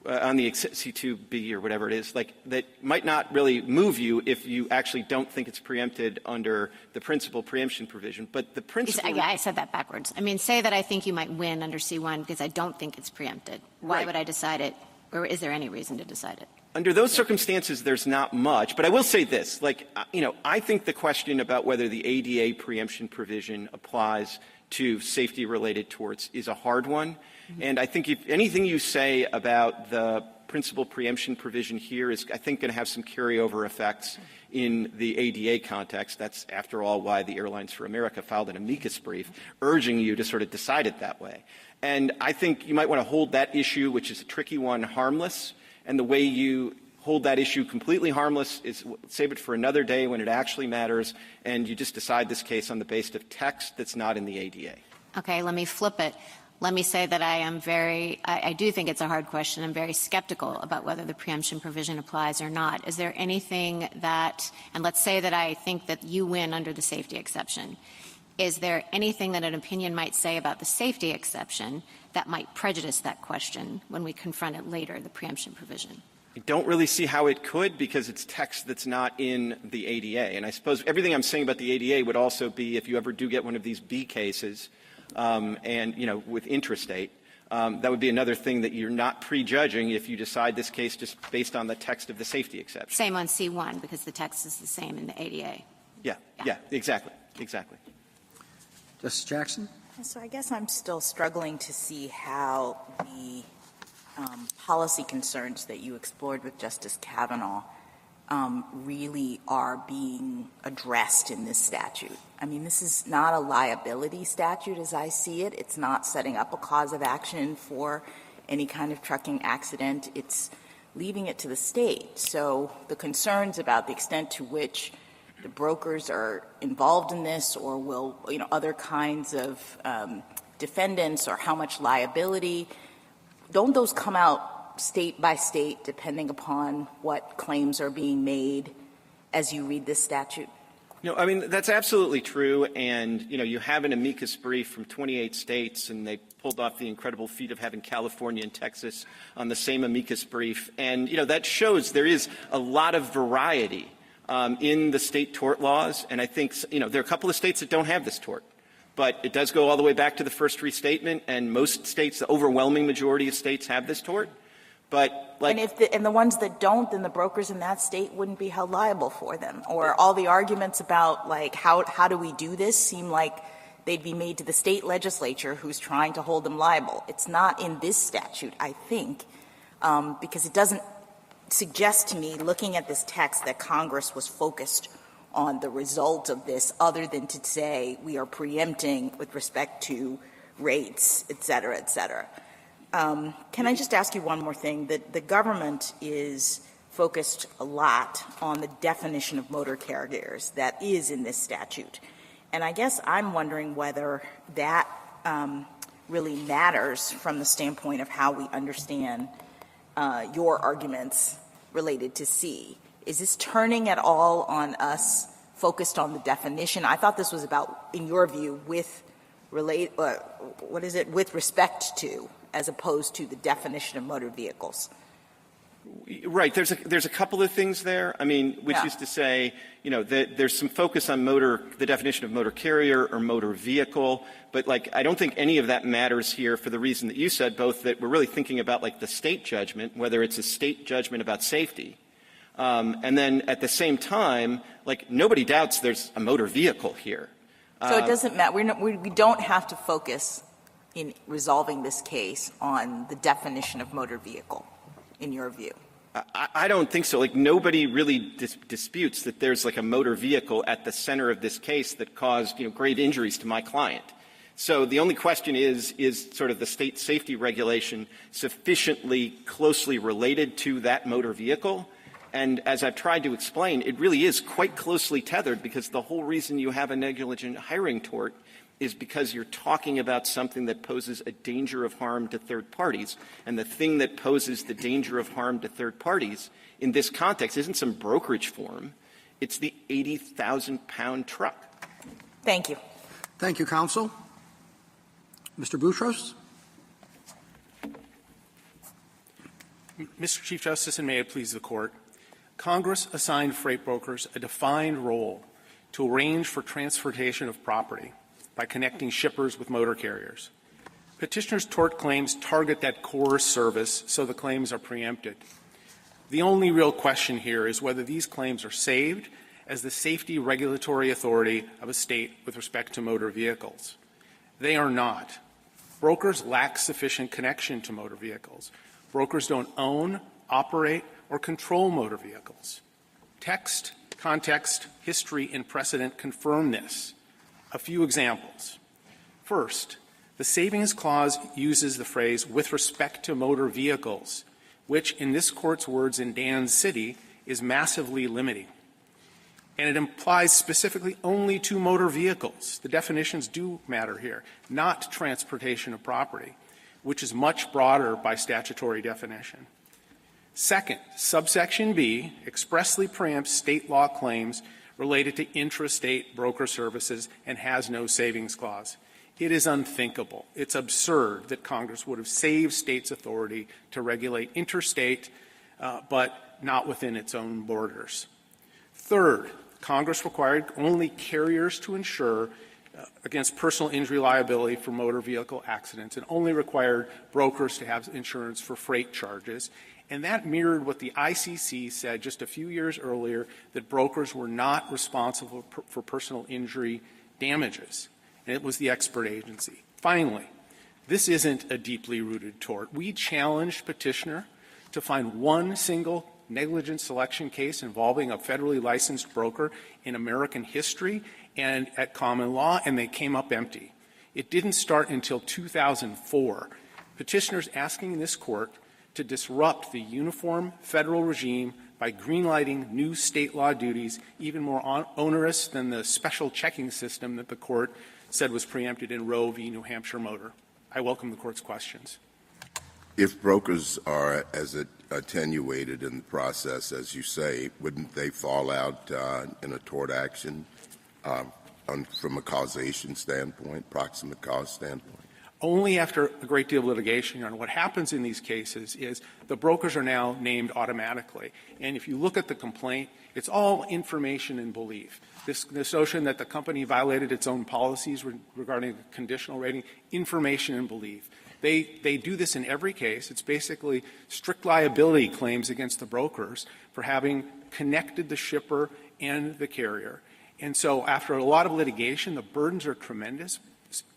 on the C2B or whatever it is, that might not really move you if you actually don't think it's preempted under the principal preemption provision. But the principal. Yeah, I said that backwards. Say that I think you might win under C1 because I don't think it's preempted. Why right. would I decide it, or is there any reason to decide it? Under those circumstances, there's not much. But I will say this, I think the question about whether the ADA preemption provision applies to safety-related torts is a hard one. Mm-hmm. And I think if anything you say about the principal preemption provision here is, I think, going to have some carryover effects in the ADA context. That's, after all, why the Airlines for America filed an amicus brief urging you to sort of decide it that way. And I think you might want to hold that issue, which is a tricky one, harmless. And the way you hold that issue completely harmless is save it for another day when it actually matters, and you just decide this case on the basis of text that's not in the ADA. Okay, let me flip it. Let me say that I do think it's a hard question. I'm very skeptical about whether the preemption provision applies or not. Is there anything and let's say that I think that you win under the safety exception. Is there anything that an opinion might say about the safety exception that might prejudice that question when we confront it later, the preemption provision? I don't really see how it could because it's text that's not in the ADA. And I suppose everything I'm saying about the ADA would also be if you ever do get one of these B cases with intrastate, that would be another thing that you're not prejudging if you decide this case just based on the text of the safety exception. Same on C1 because the text is the same in the ADA. Yeah, exactly. Justice Jackson? So I guess I'm still struggling to see how the policy concerns that you explored with Justice Kavanaugh really are being addressed in this statute. I mean, this is not a liability statute as I see it. It's not setting up a cause of action for any kind of trucking accident. It's leaving it to the state. So the concerns about the extent to which the brokers are involved in this or will, other kinds of defendants or how much liability, don't those come out state by state depending upon what claims are being made as you read this statute? No, I mean, that's absolutely true. And, you have an amicus brief from 28 states, and they pulled off the incredible feat of having California and Texas on the same amicus brief. And, that shows there is a lot of variety in the state tort laws. And I think, there are a couple of states that don't have this tort. But it does go all the way back to the first restatement, and most states, the overwhelming majority of states, have this tort. But and the ones that don't, then the brokers in that state wouldn't be held liable for them. Or all the arguments about how do we do this seem like they'd be made to the state legislature who's trying to hold them liable. It's not in this statute, I think, because it doesn't suggest to me, looking at this text, that Congress was focused on the result of this other than to say we are preempting with respect to rates, et cetera, et cetera. Can I just ask you one more thing? The government is focused a lot on the definition of motor carriers that is in this statute. And I guess I'm wondering whether that really matters from the standpoint of how we understand your arguments related to C. Is this turning at all on us focused on the definition? I thought this was about, in your view, with respect to, as opposed to the definition of motor vehicles. Right. There's a couple of things there. I mean, which is to say, that there's some focus on the definition of motor carrier or motor vehicle, but I don't think any of that matters here for the reason that you said, both that we're really thinking about the state judgment, whether it's a state judgment about safety. And then at the same time, nobody doubts there's a motor vehicle here. So it doesn't matter. We don't have to focus in resolving this case on the definition of motor vehicle, in your view? I don't think so. Nobody really disputes that there's a motor vehicle at the center of this case that caused, grave injuries to my client. So the only question is sort of the state safety regulation sufficiently closely related to that motor vehicle? And as I've tried to explain, it really is quite closely tethered, because the whole reason you have a negligent hiring tort is because you're talking about something that poses a danger of harm to third parties. And the thing that poses the danger of harm to third parties in this context isn't some brokerage firm. It's the 80,000-pound truck. Thank you. Thank you, counsel. Mr. Boutros? Mr. Chief Justice, and may it please the Court, Congress assigned freight brokers a defined role to arrange for transportation of property by connecting shippers with motor carriers. Petitioner's tort claims target that core service, so the claims are preempted. The only real question here is whether these claims are saved as the safety regulatory authority of a state with respect to motor vehicles. They are not. Brokers lack sufficient connection to motor vehicles. Brokers don't own, operate, or control motor vehicles. Text, context, history, and precedent confirm this. A few examples. First, the Savings Clause uses the phrase "with respect to motor vehicles," which, in this Court's words in Dan City, is massively limiting. And it implies specifically only to motor vehicles. The definitions do matter here, not transportation of property, which is much broader by statutory definition. Second, subsection B expressly preempts state law claims related to intrastate broker services and has no savings clause. It is unthinkable. It's absurd that Congress would have saved states' authority to regulate interstate, but not within its own borders. Third, Congress required only carriers to insure against personal injury liability for motor vehicle accidents and only required brokers to have insurance for freight charges. And that mirrored what the ICC said just a few years earlier, that brokers were not responsible for personal injury damages. and it was the expert agency. Finally, this isn't a deeply rooted tort. We challenged Petitioner to find one single negligent selection case involving a federally licensed broker in American history and at common law, and they came up empty. It didn't start until 2004. Petitioner's asking this court to disrupt the uniform federal regime by greenlighting new state law duties, even more onerous than the special checking system that the court said was preempted in Roe v. New Hampshire Motor. I welcome the court's questions. If brokers are as attenuated in the process, as you say, wouldn't they fall out in a tort action from a causation standpoint, proximate cause standpoint? Only after a great deal of litigation, Your Honor. What happens in these cases is the brokers are now named automatically. And if you look at the complaint, it's all information and belief. This notion that the company violated its own policies regarding conditional rating, information and belief. They do this in every case. It's basically strict liability claims against the brokers for having connected the shipper and the carrier. And so after a lot of litigation, the burdens are tremendous.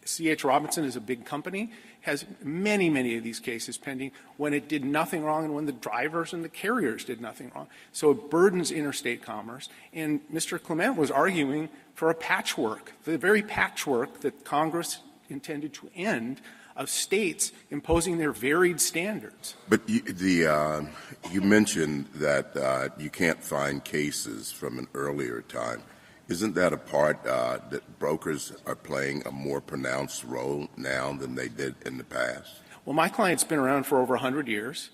C.H. Robinson is a big company, has many, many of these cases pending when it did nothing wrong and when the drivers and the carriers did nothing wrong. So it burdens interstate commerce. And Mr. Clement was arguing for a patchwork, the very patchwork that Congress intended to end, of states imposing their varied standards. But you mentioned that you can't find cases from an earlier time. Isn't that a part that brokers are playing a more pronounced role now than they did in the past? Well, my client's been around for over 100 years.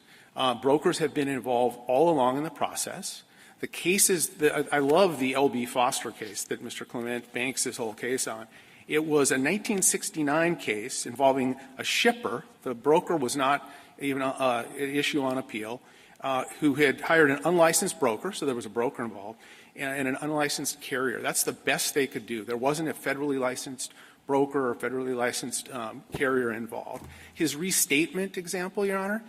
Brokers have been involved all along in the process. The cases I love the L.B. Foster case that Mr. Clement banks this whole case on. It was a 1969 case involving a shipper. The broker was not even an issue on appeal, who had hired an unlicensed broker, so there was a broker involved, and an unlicensed carrier. That's the best they could do. There wasn't a federally licensed broker or federally licensed carrier involved. His restatement example, Your Honor,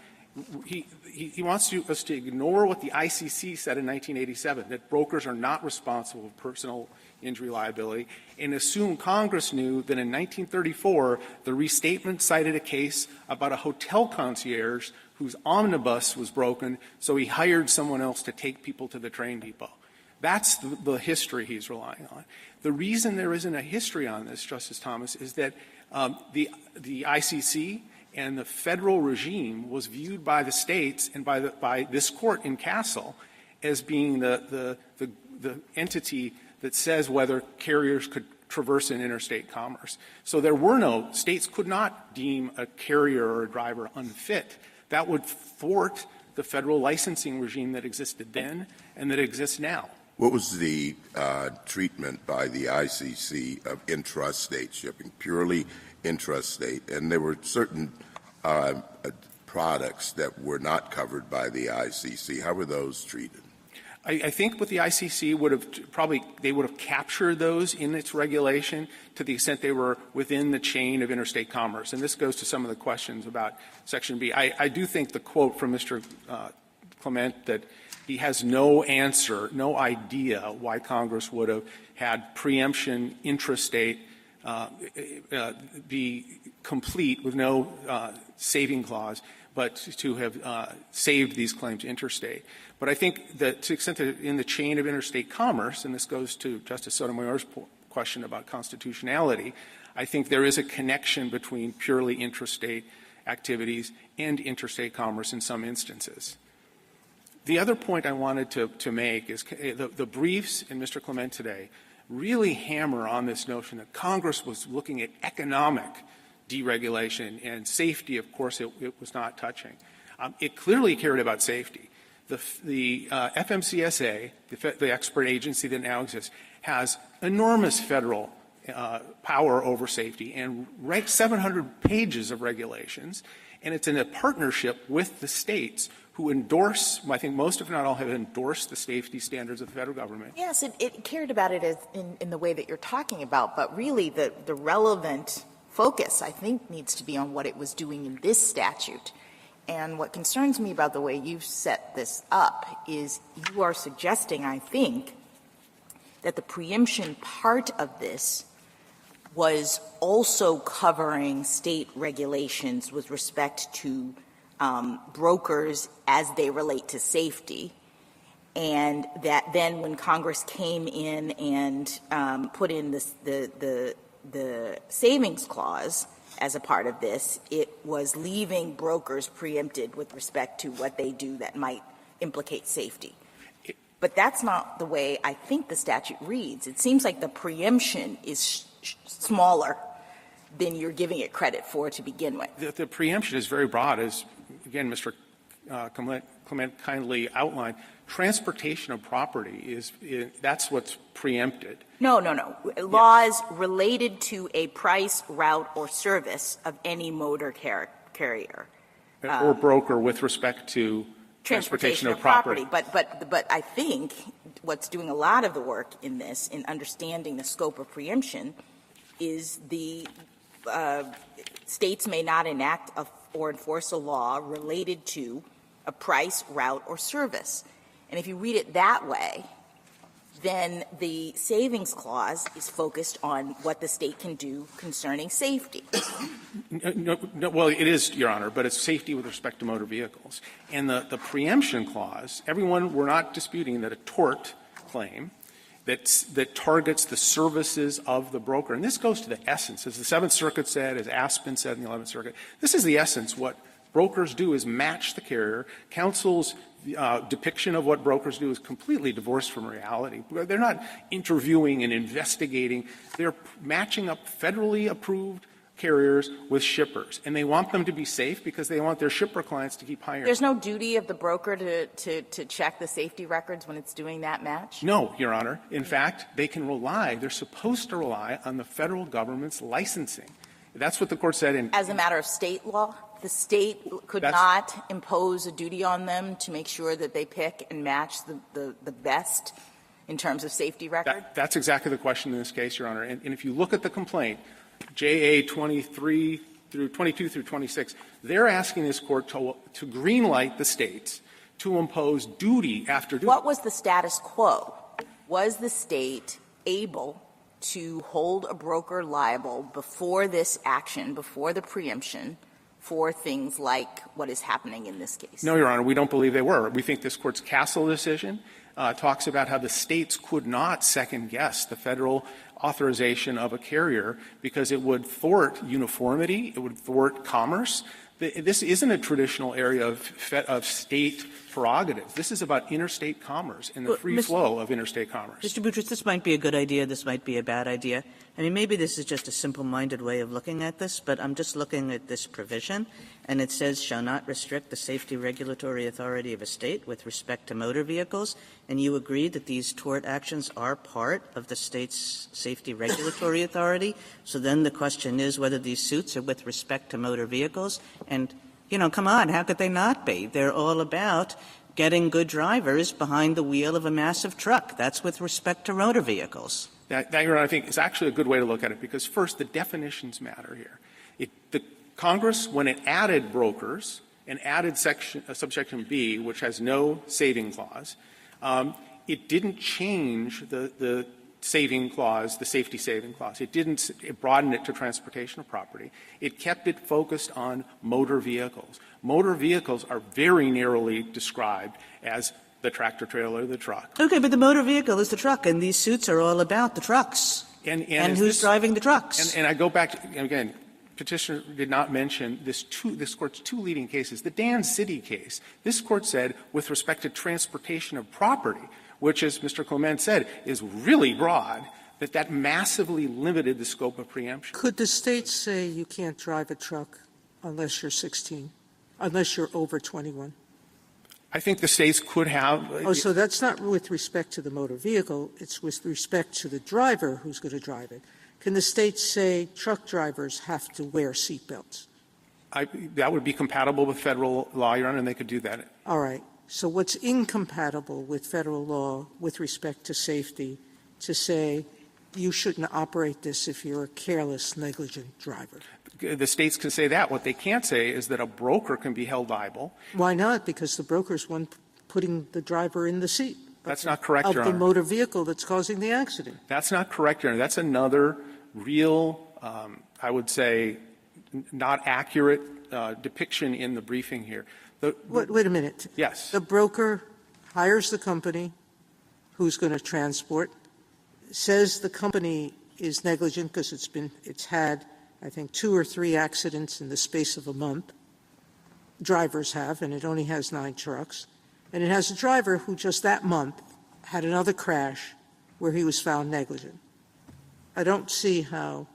he wants us to ignore what the ICC said in 1987, that brokers are not responsible for personal injury liability, and assume Congress knew that in 1934 the restatement cited a case about a hotel concierge whose omnibus was broken, so he hired someone else to take people to the train depot. That's the history he's relying on. The reason there isn't a history on this, Justice Thomas, is that the ICC and the federal regime was viewed by the states and by this court in Castle as being the entity that says whether carriers could traverse in interstate commerce. So there were no – states could not deem a carrier or a driver unfit. That would thwart the federal licensing regime that existed then and that exists now. What was the treatment by the ICC of intrastate shipping, purely intrastate? And there were certain products that were not covered by the ICC. How were those treated? I think what the ICC would have they would have captured those in its regulation to the extent they were within the chain of interstate commerce. And this goes to some of the questions about Section B. I do think the quote from Mr. Clement that he has no answer, no idea why Congress would have had preemption intrastate be complete with no saving clause, but to have saved these claims interstate. But I think that to the extent that in the chain of interstate commerce, and this goes to Justice Sotomayor's question about constitutionality, I think there is a connection between purely intrastate activities and interstate commerce in some instances. The other point I wanted to make is the briefs in Mr. Clement today really hammer on this notion that Congress was looking at economic deregulation and safety. Of course, it was not touching. It clearly cared about safety. The FMCSA, the expert agency that now exists, has enormous federal power over safety and 700 pages of regulations, and it's in a partnership with the states who endorse, I think most if not all have endorsed the safety standards of the federal government. Yes, it cared about it in the way that you're talking about, but really the relevant focus, I think, needs to be on what it was doing in this statute. And what concerns me about the way you've set this up is you are suggesting, I think, that the preemption part of this was also covering state regulations with respect to brokers as they relate to safety, and that then when Congress came in and put in the savings clause as a part of this, it was leaving brokers preempted with respect to what they do that might implicate safety. But that's not the way I think the statute reads. It seems like the preemption is smaller than you're giving it credit for to begin with. The preemption is very broad, as, again, Mr. Clement kindly outlined. Transportation of property that's what's preempted. No. Laws related to a price, route, or service of any motor carrier. Or broker with respect to transportation of property. But I think what's doing a lot of the work in this, in understanding the scope of preemption, is the states may not enact or enforce a law related to a price, route, or service. And if you read it that way, then the savings clause is focused on what the state can do concerning safety. No, well, it is, Your Honor, but it's safety with respect to motor vehicles. And the preemption clause, we're not disputing that a tort claim that targets the services of the broker, and this goes to the essence, as the Seventh Circuit said, as Aspen said in the 11th Circuit, this is the essence. What brokers do is match the carrier. Counsel's depiction of what brokers do is completely divorced from reality. They're not interviewing and investigating. They're matching up federally approved carriers with shippers, and they want them to be safe because they want their shipper clients to keep hiring. There's no duty of the broker to check the safety records when it's doing that match? No, Your Honor. In fact, they're supposed to rely on the federal government's licensing. That's what the Court said as a matter of state law? The state could not impose a duty on them to make sure that they pick and match the best in terms of safety record? That's exactly the question in this case, Your Honor. And if you look at the complaint, JA 22 through 26, they're asking this Court to greenlight the states to impose duty after duty. What was the status quo? Was the state able to hold a broker liable before this action, before the preemption, for things like what is happening in this case? No, Your Honor, we don't believe they were. We think this Court's Castle decision talks about how the states could not second-guess the federal authorization of a carrier because it would thwart uniformity, it would thwart commerce. This isn't a traditional area of state prerogatives. This is about interstate commerce and the free flow of interstate commerce. Mr. Boutrous, this might be a good idea, this might be a bad idea. I mean, maybe this is just a simple-minded way of looking at this, but I'm just looking at this provision, and it says, shall not restrict the safety regulatory authority of a state with respect to motor vehicles, and you agree that these tort actions are part of the state's safety regulatory authority. So then the question is whether these suits are with respect to motor vehicles. And, you know, come on, how could they not be? They're all about getting good drivers behind the wheel of a massive truck. That's with respect to motor vehicles. That, Your Honor, I think is actually a good way to look at it because, first, the definitions matter here. The Congress, when it added brokers and added subsection B, which has no saving clause, it didn't change the saving clause, the safety saving clause. It broadened it to transportation of property. It kept it focused on motor vehicles. Motor vehicles are very narrowly described as the tractor trailer, the truck. Okay, but the motor vehicle is the truck, and these suits are all about the trucks. And who's driving the trucks? And I go back to, again, Petitioner did not mention this Court's two leading cases. The Dan City case, this Court said, with respect to transportation of property, which, as Mr. Clement said, is really broad, that massively limited the scope of preemption. Could the state say you can't drive a truck unless you're 16, unless you're over 21? I think the states could have. Oh, so that's not with respect to the motor vehicle. It's with respect to the driver who's going to drive it. Can the states say truck drivers have to wear seatbelts? That would be compatible with federal law, Your Honor, and they could do that. All right. So what's incompatible with federal law with respect to safety to say you shouldn't operate this if you're a careless, negligent driver? The states can say that. What they can't say is that a broker can be held liable. Why not? Because the broker's one putting the driver in the seat. That's not correct, Your Honor. Of the motor vehicle that's causing the accident. That's not correct, Your Honor. That's another real, I would say, not accurate depiction in the briefing here. Wait a minute. Yes. The broker hires the company who's going to transport, says the company is negligent because it's had, I think, 2 or 3 accidents in the space of a month. Drivers have, and it only has 9 trucks. And it has a driver who just that month had another crash where he was found negligent. I don't see how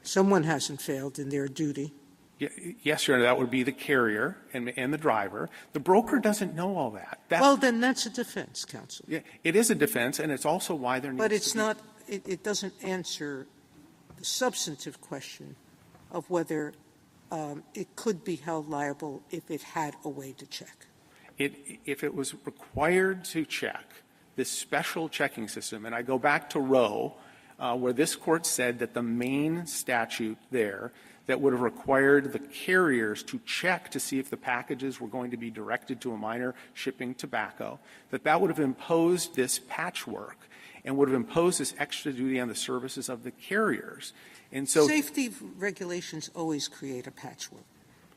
someone hasn't failed in their duty. Yes, Your Honor, that would be the carrier and the driver. The broker doesn't know all that. Well, then that's a defense, counsel. Yeah, it is a defense, and it's also why there needs But to it's be not – it doesn't answer the substantive question of whether it could be held liable if it had a way to check. If it was required to check this special checking system, and I go back to Roe, where this Court said that the main statute there that would have required the carriers to check to see if the packages were going to be directed to a minor shipping tobacco, that would have imposed this patchwork and would have imposed this extra duty on the services of the carriers. And so safety regulations always create a patchwork.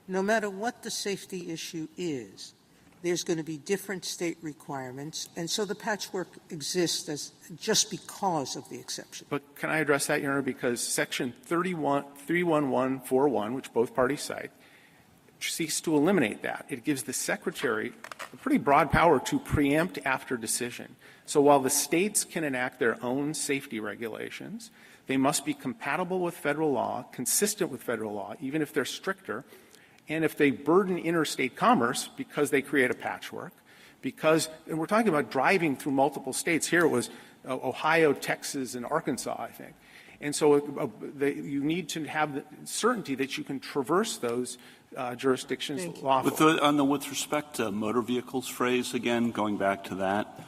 No matter what the safety issue is, there's going to be different state requirements, and so the patchwork exists as just because of the exception. But can I address that, Your Honor? Because Section 31141, which both parties cite, seeks to eliminate that. It gives the Secretary a pretty broad power to preempt after decision. So while the states can enact their own safety regulations, they must be compatible with federal law, consistent with federal law, even if they're stricter. And if they burden interstate commerce because they create a patchwork, and we're talking about driving through multiple states. Here it was Ohio, Texas, and Arkansas, I think. And so you need to have the certainty that you can traverse those jurisdictions lawfully. With respect to motor vehicles phrase, again, going back to that,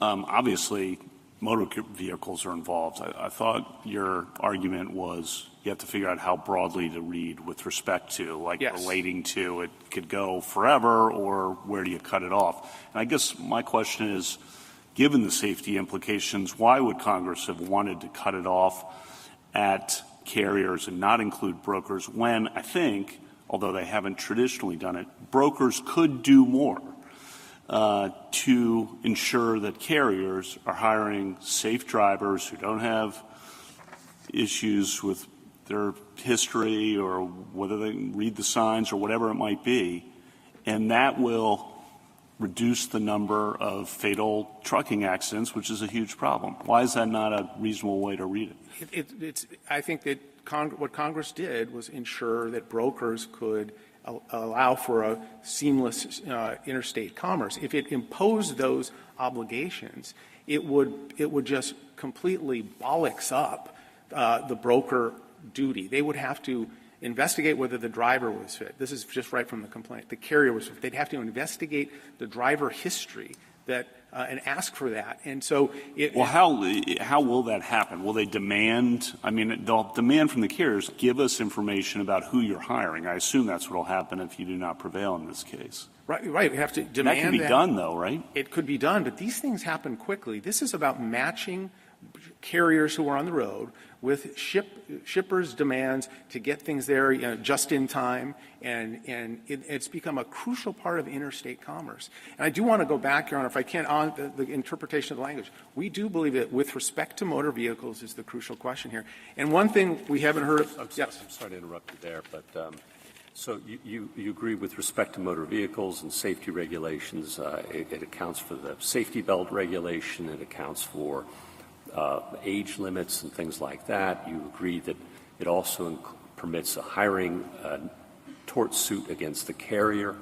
obviously motor vehicles are involved. I thought your argument was you have to figure out how broadly to read with respect to, like relating to, it could go forever, or where do you cut it off? And I guess my question is, given the safety implications, why would Congress have wanted to cut it off at carriers and not include brokers when I think, although they haven't traditionally done it, brokers could do more to ensure that carriers are hiring safe drivers who don't have issues with their history or whether they read the signs or whatever it might be, and that will reduce the number of fatal trucking accidents, which is a huge problem. Why is that not a reasonable way to read it? I think that what Congress did was ensure that brokers could allow for a seamless interstate commerce. If it imposed those obligations, it would just completely bollocks up the broker duty. They would have to investigate whether the driver was fit. This is just right from the complaint. The carrier was fit. They'd have to investigate the driver history and ask for that. And so how will that happen? Will they demand? I mean, they'll demand from the carriers, give us information about who you're hiring. I assume that's what will happen if you do not prevail in this case. Right. We have to demand that. Can be done, though, right? It could be done, but these things happen quickly. This is about matching carriers who are on the road with shippers' demands to get things there just in time, and it's become a crucial part of interstate commerce. And I do want to go back, Your Honor, if I can, on the interpretation of the language. We do believe that with respect to motor vehicles is the crucial question here. And one thing we haven't heard of – yes. I'm sorry to interrupt you there, but so you agree with respect to motor vehicles and safety regulations, it accounts for the safety belt regulation, it accounts for age limits and things like that. You agree that it also permits a hiring tort suit against the carrier.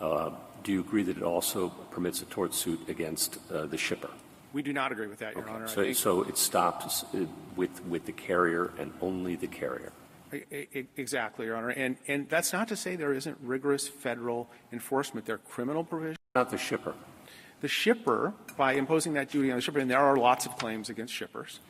Do you agree that it also permits a tort suit against the shipper? We do not agree with that, Your Honor. So it stops with the carrier and only the carrier. Exactly, Your Honor. And that's not to say there isn't rigorous federal enforcement. There are criminal provisions. Not the shipper. The shipper, by imposing that duty on the shipper, and there are lots of claims against shippers,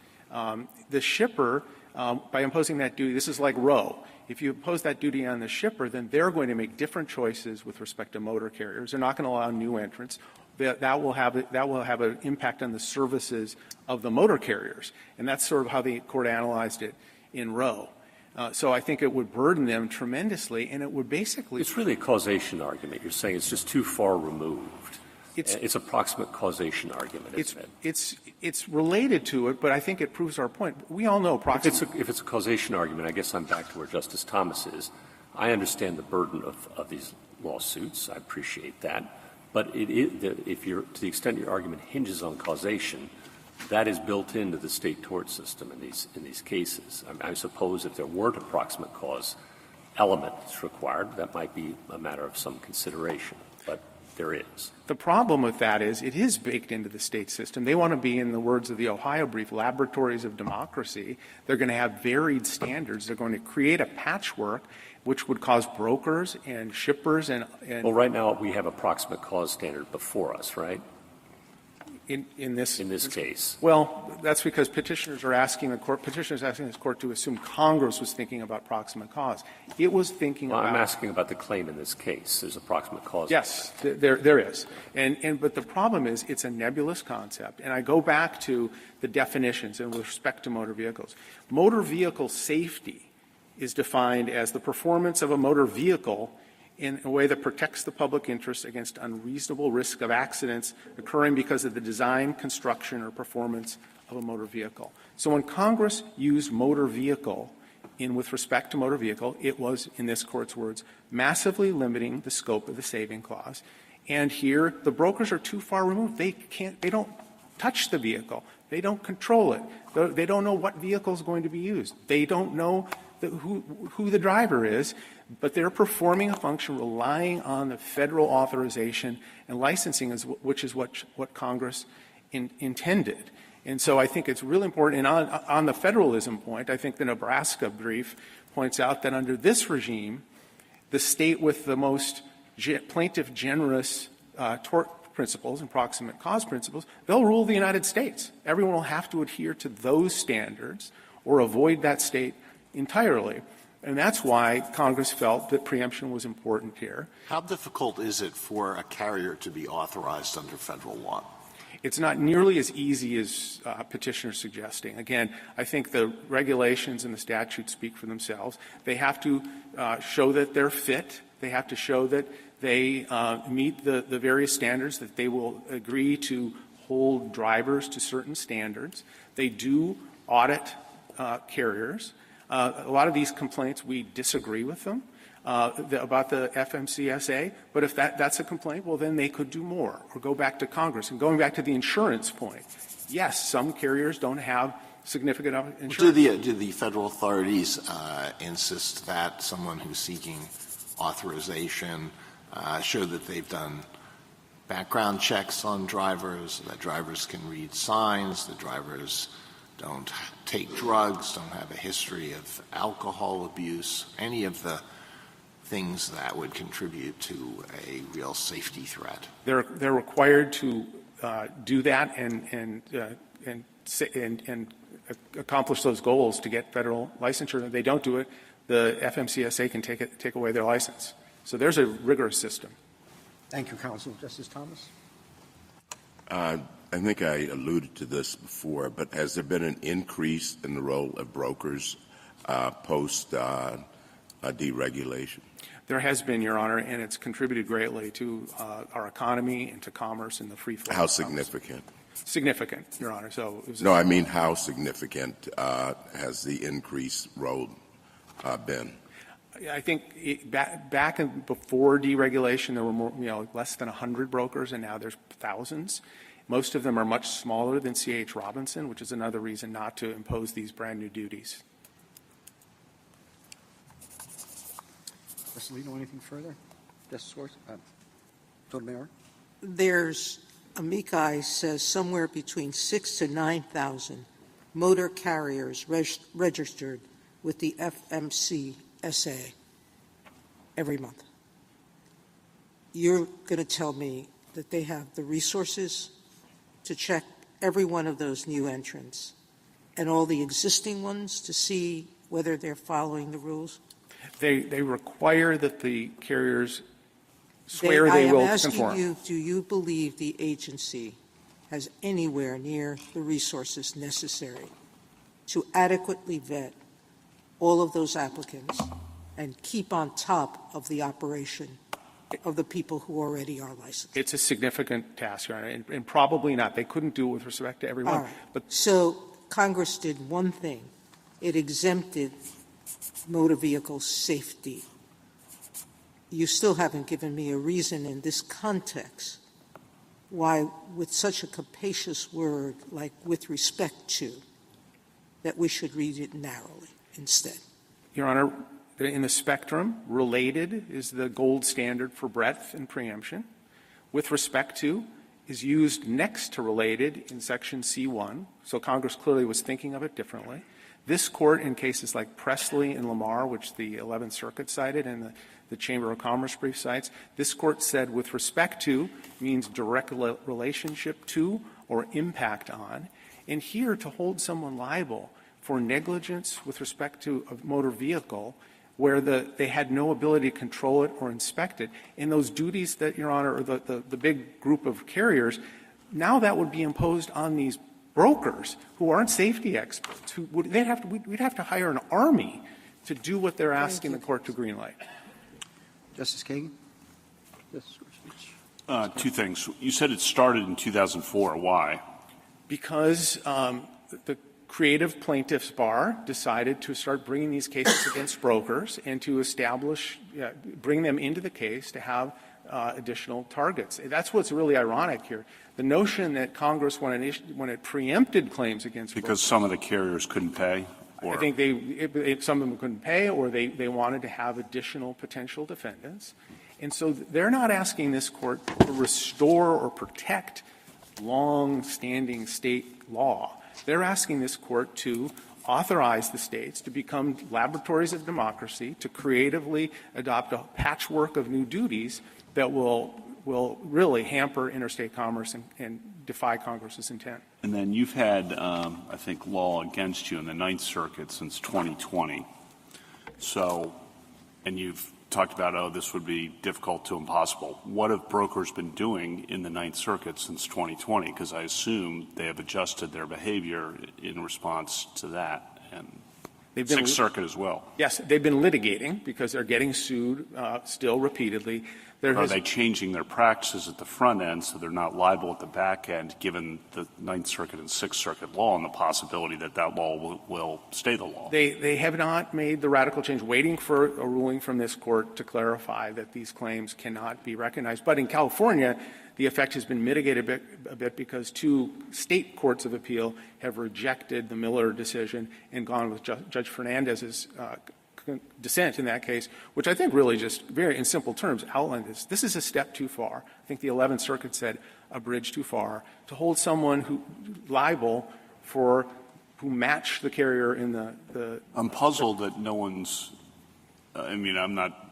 the shipper, by imposing that duty, this is like Roe. If you impose that duty on the shipper, then they're going to make different choices with respect to motor carriers. They're not going to allow new entrants. that will have an impact on the services of the motor carriers. And that's sort of how the court analyzed it in Roe. So I think it would burden them tremendously, and it would basically — It's really a causation argument. You're saying it's just too far removed. It's a proximate causation argument, isn't it? It's related to it, but I think it proves our point. We all know proximate. If it's a causation argument, I guess I'm back to where Justice Thomas is. I understand the burden of these lawsuits. I appreciate that. But if you're, to the extent your argument hinges on causation, that is built into the state tort system in these cases. I suppose if there weren't a proximate cause element that's required, that might be a matter of some consideration. But there is. The problem with that is it is baked into the state system. They want to be, in the words of the Ohio brief, laboratories of democracy. They're going to have varied standards. They're going to create a patchwork which would cause brokers and shippers and well, right now we have a proximate cause standard before us, right? In this case. Well, that's because petitioners are asking this court to assume Congress was thinking about proximate cause. It was thinking about — I'm asking about the claim in this case. There's a proximate cause. Yes, there is. But the problem is it's a nebulous concept. And I go back to the definitions and with respect to motor vehicles. Motor vehicle safety is defined as the performance of a motor vehicle in a way that protects the public interest against unreasonable risk of accidents occurring because of the design, construction, or performance of a motor vehicle. So when Congress used motor vehicle with respect to motor vehicle, it was, in this Court's words, massively limiting the scope of the saving clause. And here, the brokers are too far removed. They don't touch the vehicle. They don't control it. They don't know what vehicle is going to be used. They don't know who the driver is, but they're performing a function relying on the federal authorization and licensing, which is what Congress intended. And so I think it's really important. And on the federalism point, I think the Nebraska brief points out that under this regime, the state with the most plaintiff-generous tort principles and proximate cause principles, they'll rule the United States. Everyone will have to adhere to those standards or avoid that state entirely. And that's why Congress felt that preemption was important here. How difficult is it for a carrier to be authorized under federal law? It's not nearly as easy as Petitioner is suggesting. Again, I think the regulations and the statutes speak for themselves. They have to show that they're fit. They have to show that they meet the various standards, that they will agree to hold drivers to certain standards. They do audit carriers. A lot of these complaints, we disagree with them about the FMCSA, but if that's a complaint, well, then they could do more or go back to Congress. And going back to the insurance point, yes, some carriers don't have significant insurance. Do the federal authorities insist that someone who's seeking authorization show that they've done background checks on drivers, that drivers can read signs, that drivers don't take drugs, don't have a history of alcohol abuse, any of the things that would contribute to a real safety threat? They're required to do that and accomplish those goals to get federal licensure. If they don't do it, the FMCSA can take away their license. So there's a rigorous system. Thank you, Counsel. Justice Thomas? I think I alluded to this before, but has there been an increase in the role of brokers post deregulation? There has been, Your Honor, and it's contributed greatly to our economy and to commerce and the free flow. How significant? Significant, Your Honor. No, I mean how significant has the increased role been? I think back before deregulation, there were more, less than 100 brokers, and now there's thousands. Most of them are much smaller than C.H. Robinson, which is another reason not to impose these brand new duties. Justice Alito, anything further? Justice Schwartz? Sotomayor? There's, amici says, somewhere between 6,000 to 9,000 motor carriers registered with the FMCSA every month. You're going to tell me that they have the resources to check every one of those new entrants and all the existing ones to see whether they're following the rules? They require that the carriers swear they will I am conform. asking you, do you believe the agency has anywhere near the resources necessary to adequately vet all of those applicants and keep on top of the operation of the people who already are licensed? It's a significant task, Your Honor, and probably not. They couldn't do it with respect to everyone. All right. But so Congress did one thing. It exempted motor vehicle safety. You still haven't given me a reason in this context why, with such a capacious word like with respect to, that we should read it narrowly instead. Your Honor, in the spectrum, related is the gold standard for breadth and preemption. With respect to is used next to related in Section C1, so Congress clearly was thinking of it differently. This Court, in cases like Presley and Lamar, which the 11th Circuit cited and the Chamber of Commerce brief cites, this Court said with respect to means direct relationship to or impact on. And here, to hold someone liable for negligence with respect to a motor vehicle where they had no ability to control it or inspect it, and those duties that, Your Honor, or the big group of carriers, now that would be imposed on these brokers who aren't safety experts. We'd have to hire an army to do what they're asking the Court to greenlight. Justice Kagan? Two things. You said it started in 2004. Why? Because the creative plaintiffs bar decided to start bringing these cases against brokers and to establish, bring them into the case to have additional targets. That's what's really ironic here. The notion that Congress, when it preempted claims against because brokers, some of the carriers couldn't pay? Or? I think some of them couldn't pay, or they wanted to have additional potential defendants. And so they're not asking this Court to restore or protect long-standing state law. They're asking this Court to authorize the states to become laboratories of democracy, to creatively adopt a patchwork of new duties that will really hamper interstate commerce and defy Congress's intent. And then you've had, I think, law against you in the Ninth Circuit since 2020. So, and you've talked about, this would be difficult to impossible. What have brokers been doing in the Ninth Circuit since 2020? Because I assume they have adjusted their behavior in response to that. And Sixth Circuit as well. Yes, they've been litigating because they're getting sued still repeatedly. Are they changing their practices at the front end so they're not liable at the back end, given the Ninth Circuit and Sixth Circuit law and the possibility that law will stay the law? They have not made the radical change, waiting for a ruling from this Court to clarify that these claims cannot be recognized. But in California, the effect has been mitigated a bit because two state courts of appeal have rejected the Miller decision and gone with Judge Fernandez's dissent in that case, which I think really just very in simple terms outlined this. This is a step too far. I think the 11th Circuit said a bridge too far to hold someone who liable for who matched the carrier in the I'm puzzled that no one's I'm not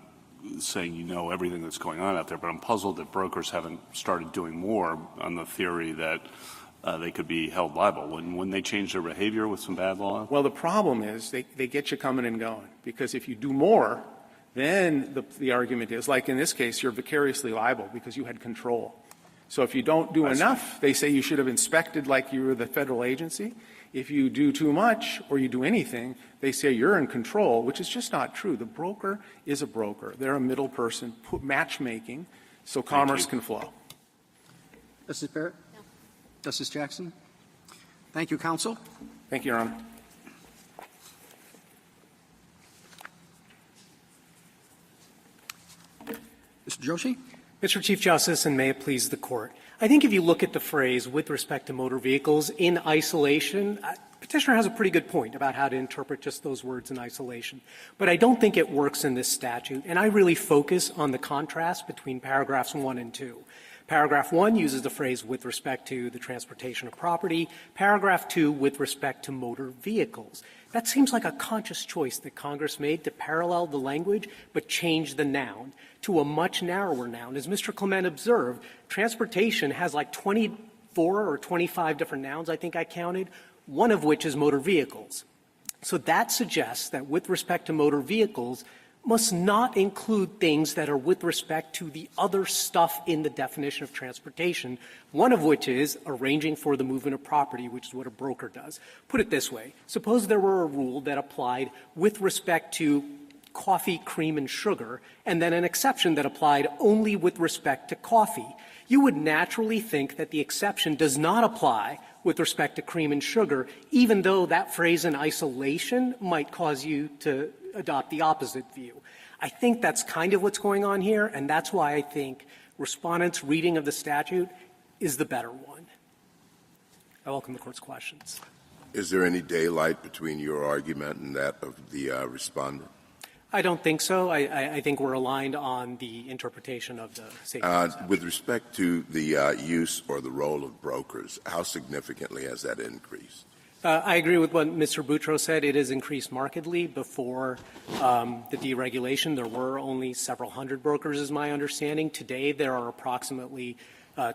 saying you know everything that's going on out there, but I'm puzzled that brokers haven't started doing more on the theory that they could be held liable. Wouldn't they change their behavior with some bad law? Well, the problem is they get you coming and going, because if you do more, then the argument is, like in this case, you're vicariously liable because you had control. So if you don't do enough, they say you should have inspected like you were the federal agency. If you do too much or you do anything, they say you're in control, which is just not true. The broker is a broker. They're a middle person, matchmaking, so commerce can flow. Justice Barrett? No. Justice Jackson? Thank you, counsel. Thank you, Your Honor. Mr. Joshi? Mr. Chief Justice, and may it please the Court. I think if you look at the phrase with respect to motor vehicles in isolation, Petitioner has a pretty good point about how to interpret just those words in isolation. But I don't think it works in this statute, and I really focus on the contrast between paragraphs 1 and 2. Paragraph 1 uses the phrase with respect to the transportation of property. Paragraph 2 with respect to motor vehicles. That seems like a conscious choice that Congress made to parallel the language but change the noun to a much narrower noun. As Mr. Clement observed, transportation has like 24 or 25 different nouns, I think I counted, one of which is motor vehicles. So that suggests that with respect to motor vehicles, must not include things that are with respect to the other stuff in the definition of transportation, one of which is arranging for the movement of property, which is what a broker does. Put it this way. Suppose there were a rule that applied with respect to coffee, cream, and sugar, and then an exception that applied only with respect to coffee. You would naturally think that the exception does not apply with respect to cream and sugar, even though that phrase in isolation might cause you to adopt the opposite view. I think that's kind of what's going on here, and that's why I think Respondents' reading of the statute is the better one. I welcome the Court's questions. Is there any daylight between your argument and that of the Respondent? I don't think so. I think we're aligned on the interpretation of the safety exception. With respect to the use or the role of brokers, how significantly has that increased? I agree with what Mr. Boutros said. It has increased markedly. Before the deregulation, there were only several hundred brokers, is my understanding. Today, there are approximately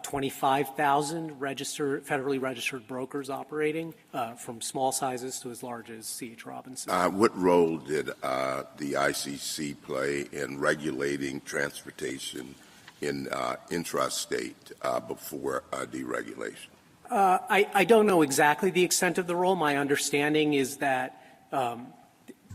25,000 federally registered brokers operating, from small sizes to as large as C.H. Robinson. What role did the ICC play in regulating transportation in intrastate before deregulation? I don't know exactly the extent of the role. My understanding is that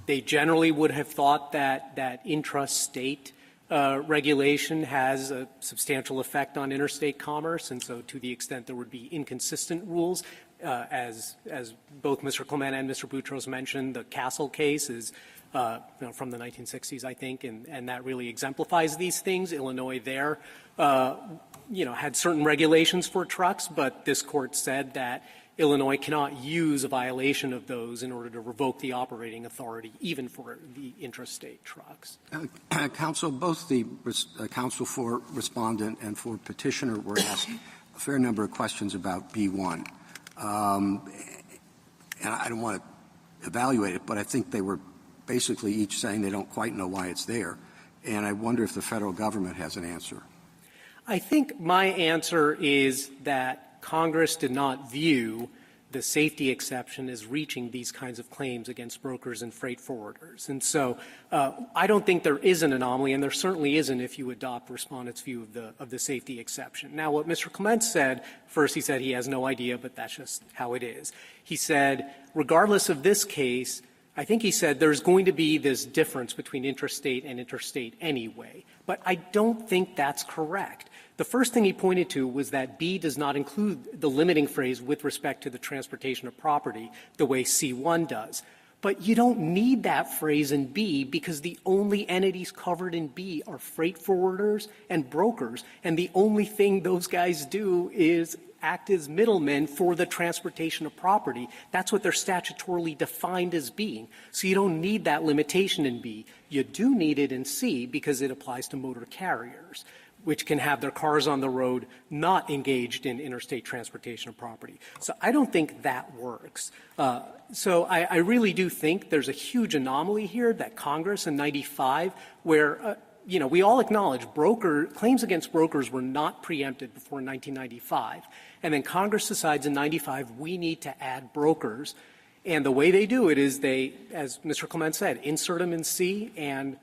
they generally would have thought that intrastate regulation has a substantial effect on interstate commerce, and so to the extent there would be inconsistent rules, as both Mr. Clement and Mr. Boutros mentioned, the Castle case is from the 1960s, I think, and that really exemplifies these things. Illinois there had certain regulations for trucks, but this Court said that Illinois cannot use a violation of those in order to revoke the operating authority, even for the intrastate trucks. Counsel, both the counsel for Respondent and for Petitioner were asked a fair number of questions about B-1. And I don't want to evaluate it, but I think they were basically each saying they don't quite know why it's there. And I wonder if the federal government has an answer. I think my answer is that Congress did not view the safety exception as reaching these kinds of claims against brokers and freight forwarders. And so I don't think there is an anomaly, and there certainly isn't if you adopt Respondent's view of the safety exception. Now, what Mr. Clement said, first he said he has no idea, but that's just how it is. He said, regardless of this case, I think he said there's going to be this difference between intrastate and interstate anyway. But I don't think that's correct. The first thing he pointed to was that B does not include the limiting phrase with respect to the transportation of property the way C1 does. But you don't need that phrase in B because the only entities covered in B are freight forwarders and brokers, and the only thing those guys do is act as middlemen for the transportation of property. That's what they're statutorily defined as being. So you don't need that limitation in B. You do need it in C because it applies to motor carriers, which can have their cars on the road not engaged in interstate transportation of property. So I don't think that works. So I really do think there's a huge anomaly here that Congress in 95, where we all acknowledge claims against brokers were not preempted before 1995. And then Congress decides in 95 we need to add brokers. And the way they do it is they, as Mr. Clement said, insert them in C and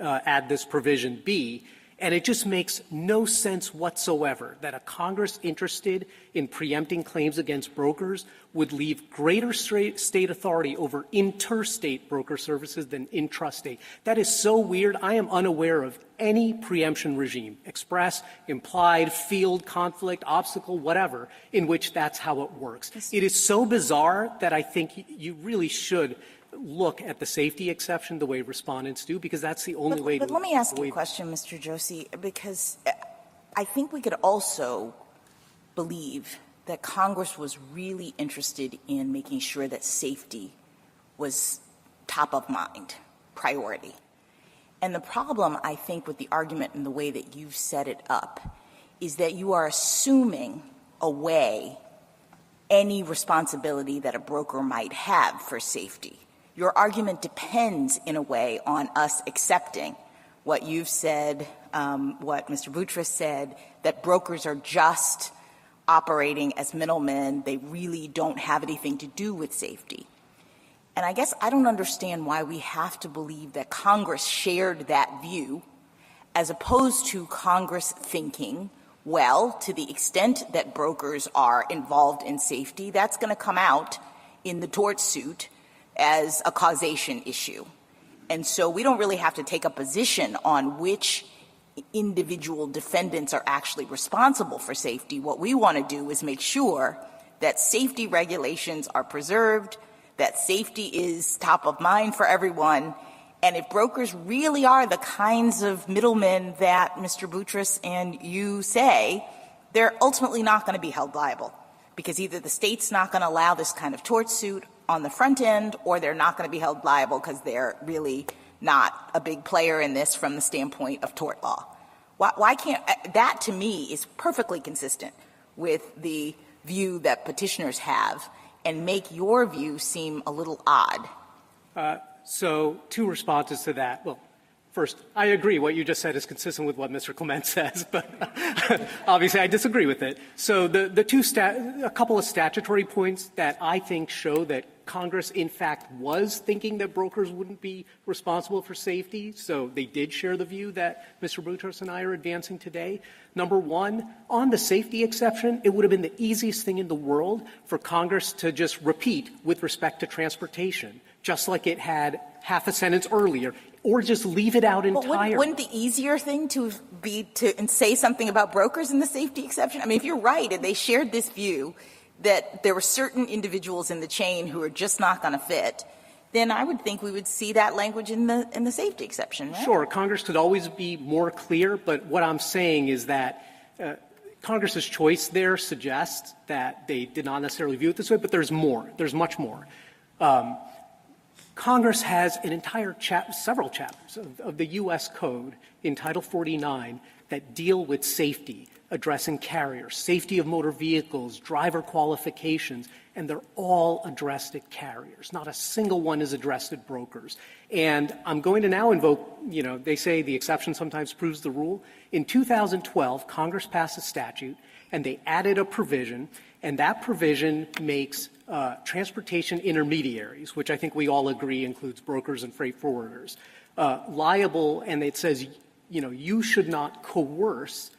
add this provision B. And it just makes no sense whatsoever that a Congress interested in preempting claims against brokers would leave greater state authority over interstate broker services than intrastate. That is so weird. I am unaware of any preemption regime, express, implied, field, conflict, obstacle, whatever, in which that's how it works. It is so bizarre that I think you really should look at the safety exception the way Respondents do, because that's the only way to But let me ask you a question, Mr. Joshi, because I think we could also believe that Congress was really interested in making sure that safety was top of mind, priority. And the problem, I think, with the argument and the way that you've set it up is that you are assuming away any responsibility that a broker might have for safety. Your argument depends, in a way, on us accepting what you've said, what Mr. Boutros said, that brokers are just operating as middlemen. They really don't have anything to do with safety. And I guess I don't understand why we have to believe that Congress shared that view as opposed to Congress thinking, well, to the extent that brokers are involved in safety, that's going to come out in the tort suit as a causation issue. And so we don't really have to take a position on which individual defendants are actually responsible for safety. What we want to do is make sure that safety regulations are preserved, that safety is top of mind for everyone, and if brokers really are the kinds of middlemen that Mr. Boutros and you say, they're ultimately not going to be held liable, because either the state's not going to allow this kind of tort suit on the front end, or they're not going to be held liable because they're really not a big player in this from the standpoint of tort law. Why can't that, to me, is perfectly consistent with the view that petitioners have and make your view seem a little odd? So two responses to that. Well, first, I agree what you just said is consistent with what Mr. Clement says, but obviously I disagree with it. So a couple of statutory points that I think show that Congress, in fact, was thinking that brokers wouldn't be responsible for safety. So they did share the view that Mr. Boutros and I are advancing today. Number one, on the safety exception, it would have been the easiest thing in the world for Congress to just repeat with respect to transportation, just like it had half a sentence earlier, or just leave it out entirely. But wouldn't the easier thing to be to say something about brokers in the safety exception? I mean, if you're right, and they shared this view that there were certain individuals in the chain who are just not going to fit, then I would think we would see that language in the safety exception, right? Sure. Congress could always be more clear, but what I'm saying is that Congress's choice there suggests that they did not necessarily view it this way, but there's more. There's much more. Congress has an entire several chapters of the U.S. Code in Title 49 that deal with safety, addressing carriers, safety of motor vehicles, driver qualifications, and they're all addressed at carriers. Not a single one is addressed at brokers. And I'm going to now invoke, they say the exception sometimes proves the rule. In 2012, Congress passed a statute, and they added a provision, and that provision makes transportation intermediaries, which I think we all agree includes brokers and freight forwarders, liable, and it says, you should not coerce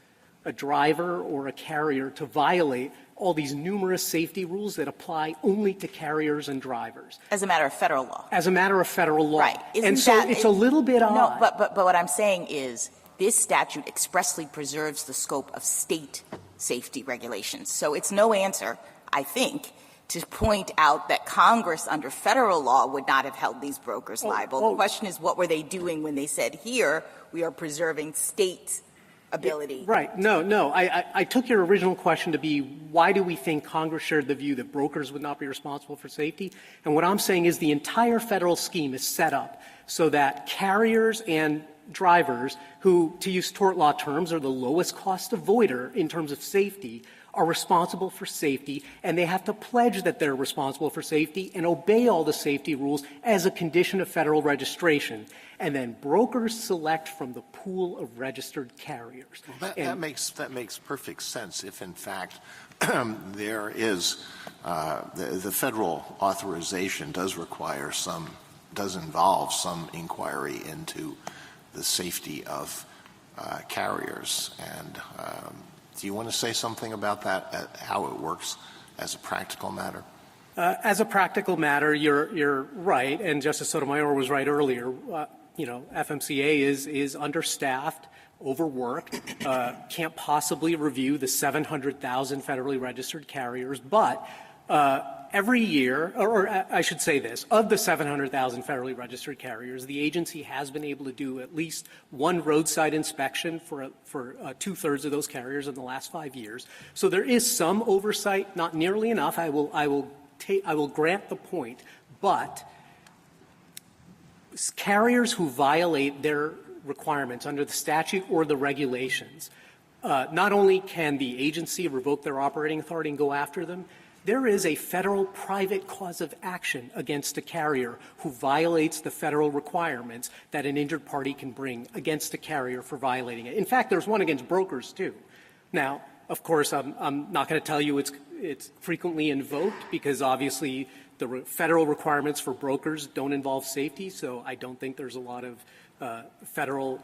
a driver or a carrier to violate all these numerous safety rules that apply only to carriers and drivers. As a matter of federal law. As a matter of federal law. Right. And so it's a little bit odd. No, but what I'm saying is this statute expressly preserves the scope of state safety regulations. So it's no answer, I think, to point out that Congress under federal law would not have held these brokers liable. The question is, what were they doing when they said, here, we are preserving state ability? Right. No. I took your original question to be, why do we think Congress shared the view that brokers would not be responsible for safety? And what I'm saying is the entire federal scheme is set up so that carriers and drivers who, to use tort law terms, are the lowest cost avoider in terms of safety, are responsible for safety, and they have to pledge that they're responsible for safety and obey all the safety rules as a condition of federal registration. And then brokers select from the pool of registered carriers. Well, that makes perfect sense if, in fact, there is the federal authorization does involve some inquiry into the safety of carriers. And do you want to say something about that, how it works as a practical matter? As a practical matter, you're right, and Justice Sotomayor was right earlier. FMCA is understaffed, overworked, can't possibly review the 700,000 federally registered carriers, but every year, or I should say this, of the 700,000 federally registered carriers, the agency has been able to do at least one roadside inspection for two-thirds of those carriers in the last 5 years. So there is some oversight, not nearly enough. I will grant the point, but carriers who violate their requirements under the statute or the regulations, not only can the agency revoke their operating authority and go after them, there is a federal private cause of action against a carrier who violates the federal requirements that an injured party can bring against a carrier for violating it. In fact, there's one against brokers, too. Now, of course, I'm not going to tell you it's frequently invoked because obviously the federal requirements for brokers don't involve safety, so I don't think there's a lot of federal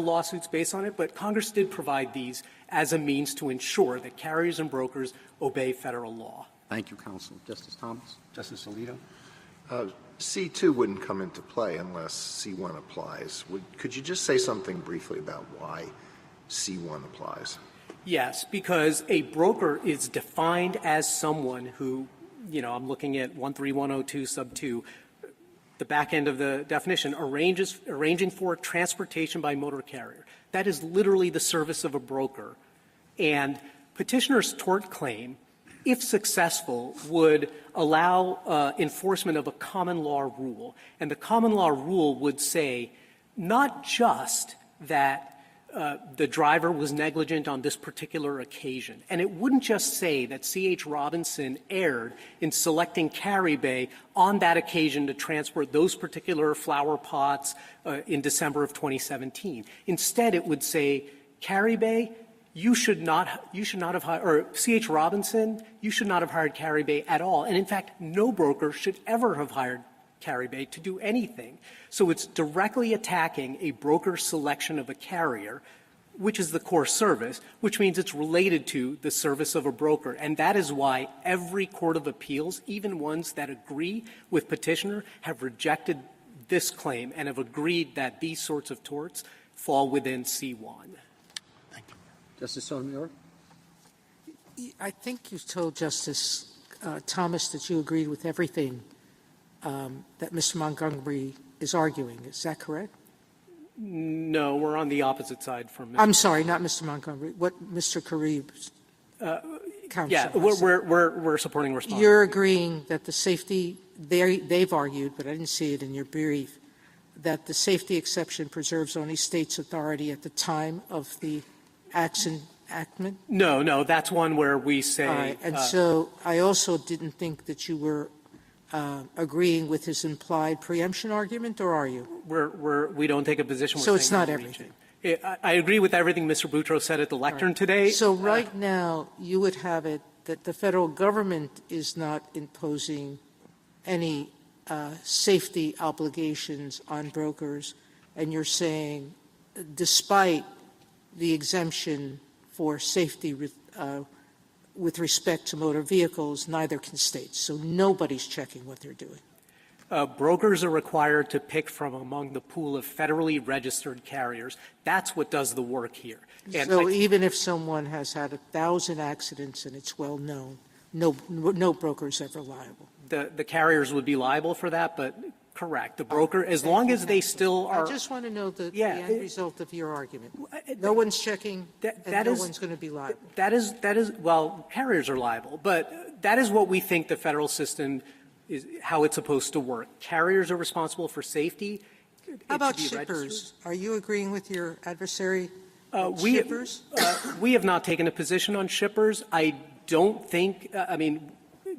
lawsuits based on it. But Congress did provide these as a means to ensure that carriers and brokers obey federal law. Thank you, counsel. Justice Thomas? Justice Alito? C2 wouldn't come into play unless C1 applies. Could you just say something briefly about why C1 applies? Yes, because a broker is defined as someone who, I'm looking at 13102 sub 2, the back end of the definition, arranging for transportation by motor carrier. That is literally the service of a broker. And Petitioner's tort claim, if successful, would allow enforcement of a common law rule. And the common law rule would say not just that the driver was negligent on this particular occasion. And it wouldn't just say that C.H. Robinson erred in selecting Caribe on that occasion to transport those particular flower pots in December of 2017. Instead, it would say, Caribe, you should not have hired, or C.H. Robinson, you should not have hired Caribe at all. And in fact, no broker should ever have hired Caribe to do anything. So it's directly attacking a broker's selection of a carrier, which is the core service, which means it's related to the service of a broker. And that is why every court of appeals, even ones that agree with Petitioner, have rejected this claim and have agreed that these sorts of torts fall within C1. Thank you. Justice Sotomayor? I think you told Justice Thomas that you agreed with everything that Mr. Montgomery is arguing. Is that correct? No, we're on the opposite side from Mr. I'm sorry, not Mr. Montgomery. What Mr. Caribe's counsel? Yeah, we're supporting Respondents. You're agreeing that the safety, they've argued, but I didn't see it in your brief, that the safety exception preserves only states' authority at the time of the enactment? No, that's one where we say. All right, and so I also didn't think that you were agreeing with his implied preemption argument, or are you? We don't take a position. So it's not everything. I agree with everything Mr. Boutros said at the lectern today. So right now, you would have it that the federal government is not imposing any safety obligations on brokers, and you're saying, despite the exemption for safety with respect to motor vehicles, neither can states. So nobody's checking what they're doing. Brokers are required to pick from among the pool of federally registered carriers. That's what does the work here. And so even if someone has had 1,000 accidents and it's well known, no broker's ever liable. The carriers would be liable for that, but correct. The broker, as long as they still are. I just want to know the end result of your argument. No one's checking, and no one's going to be liable. That is, well, carriers are liable, but that is what we think the federal system is, how it's supposed to work. Carriers are responsible for safety. How about shippers? Are you agreeing with your adversary? Shippers? We have not taken a position on shippers. I don't think,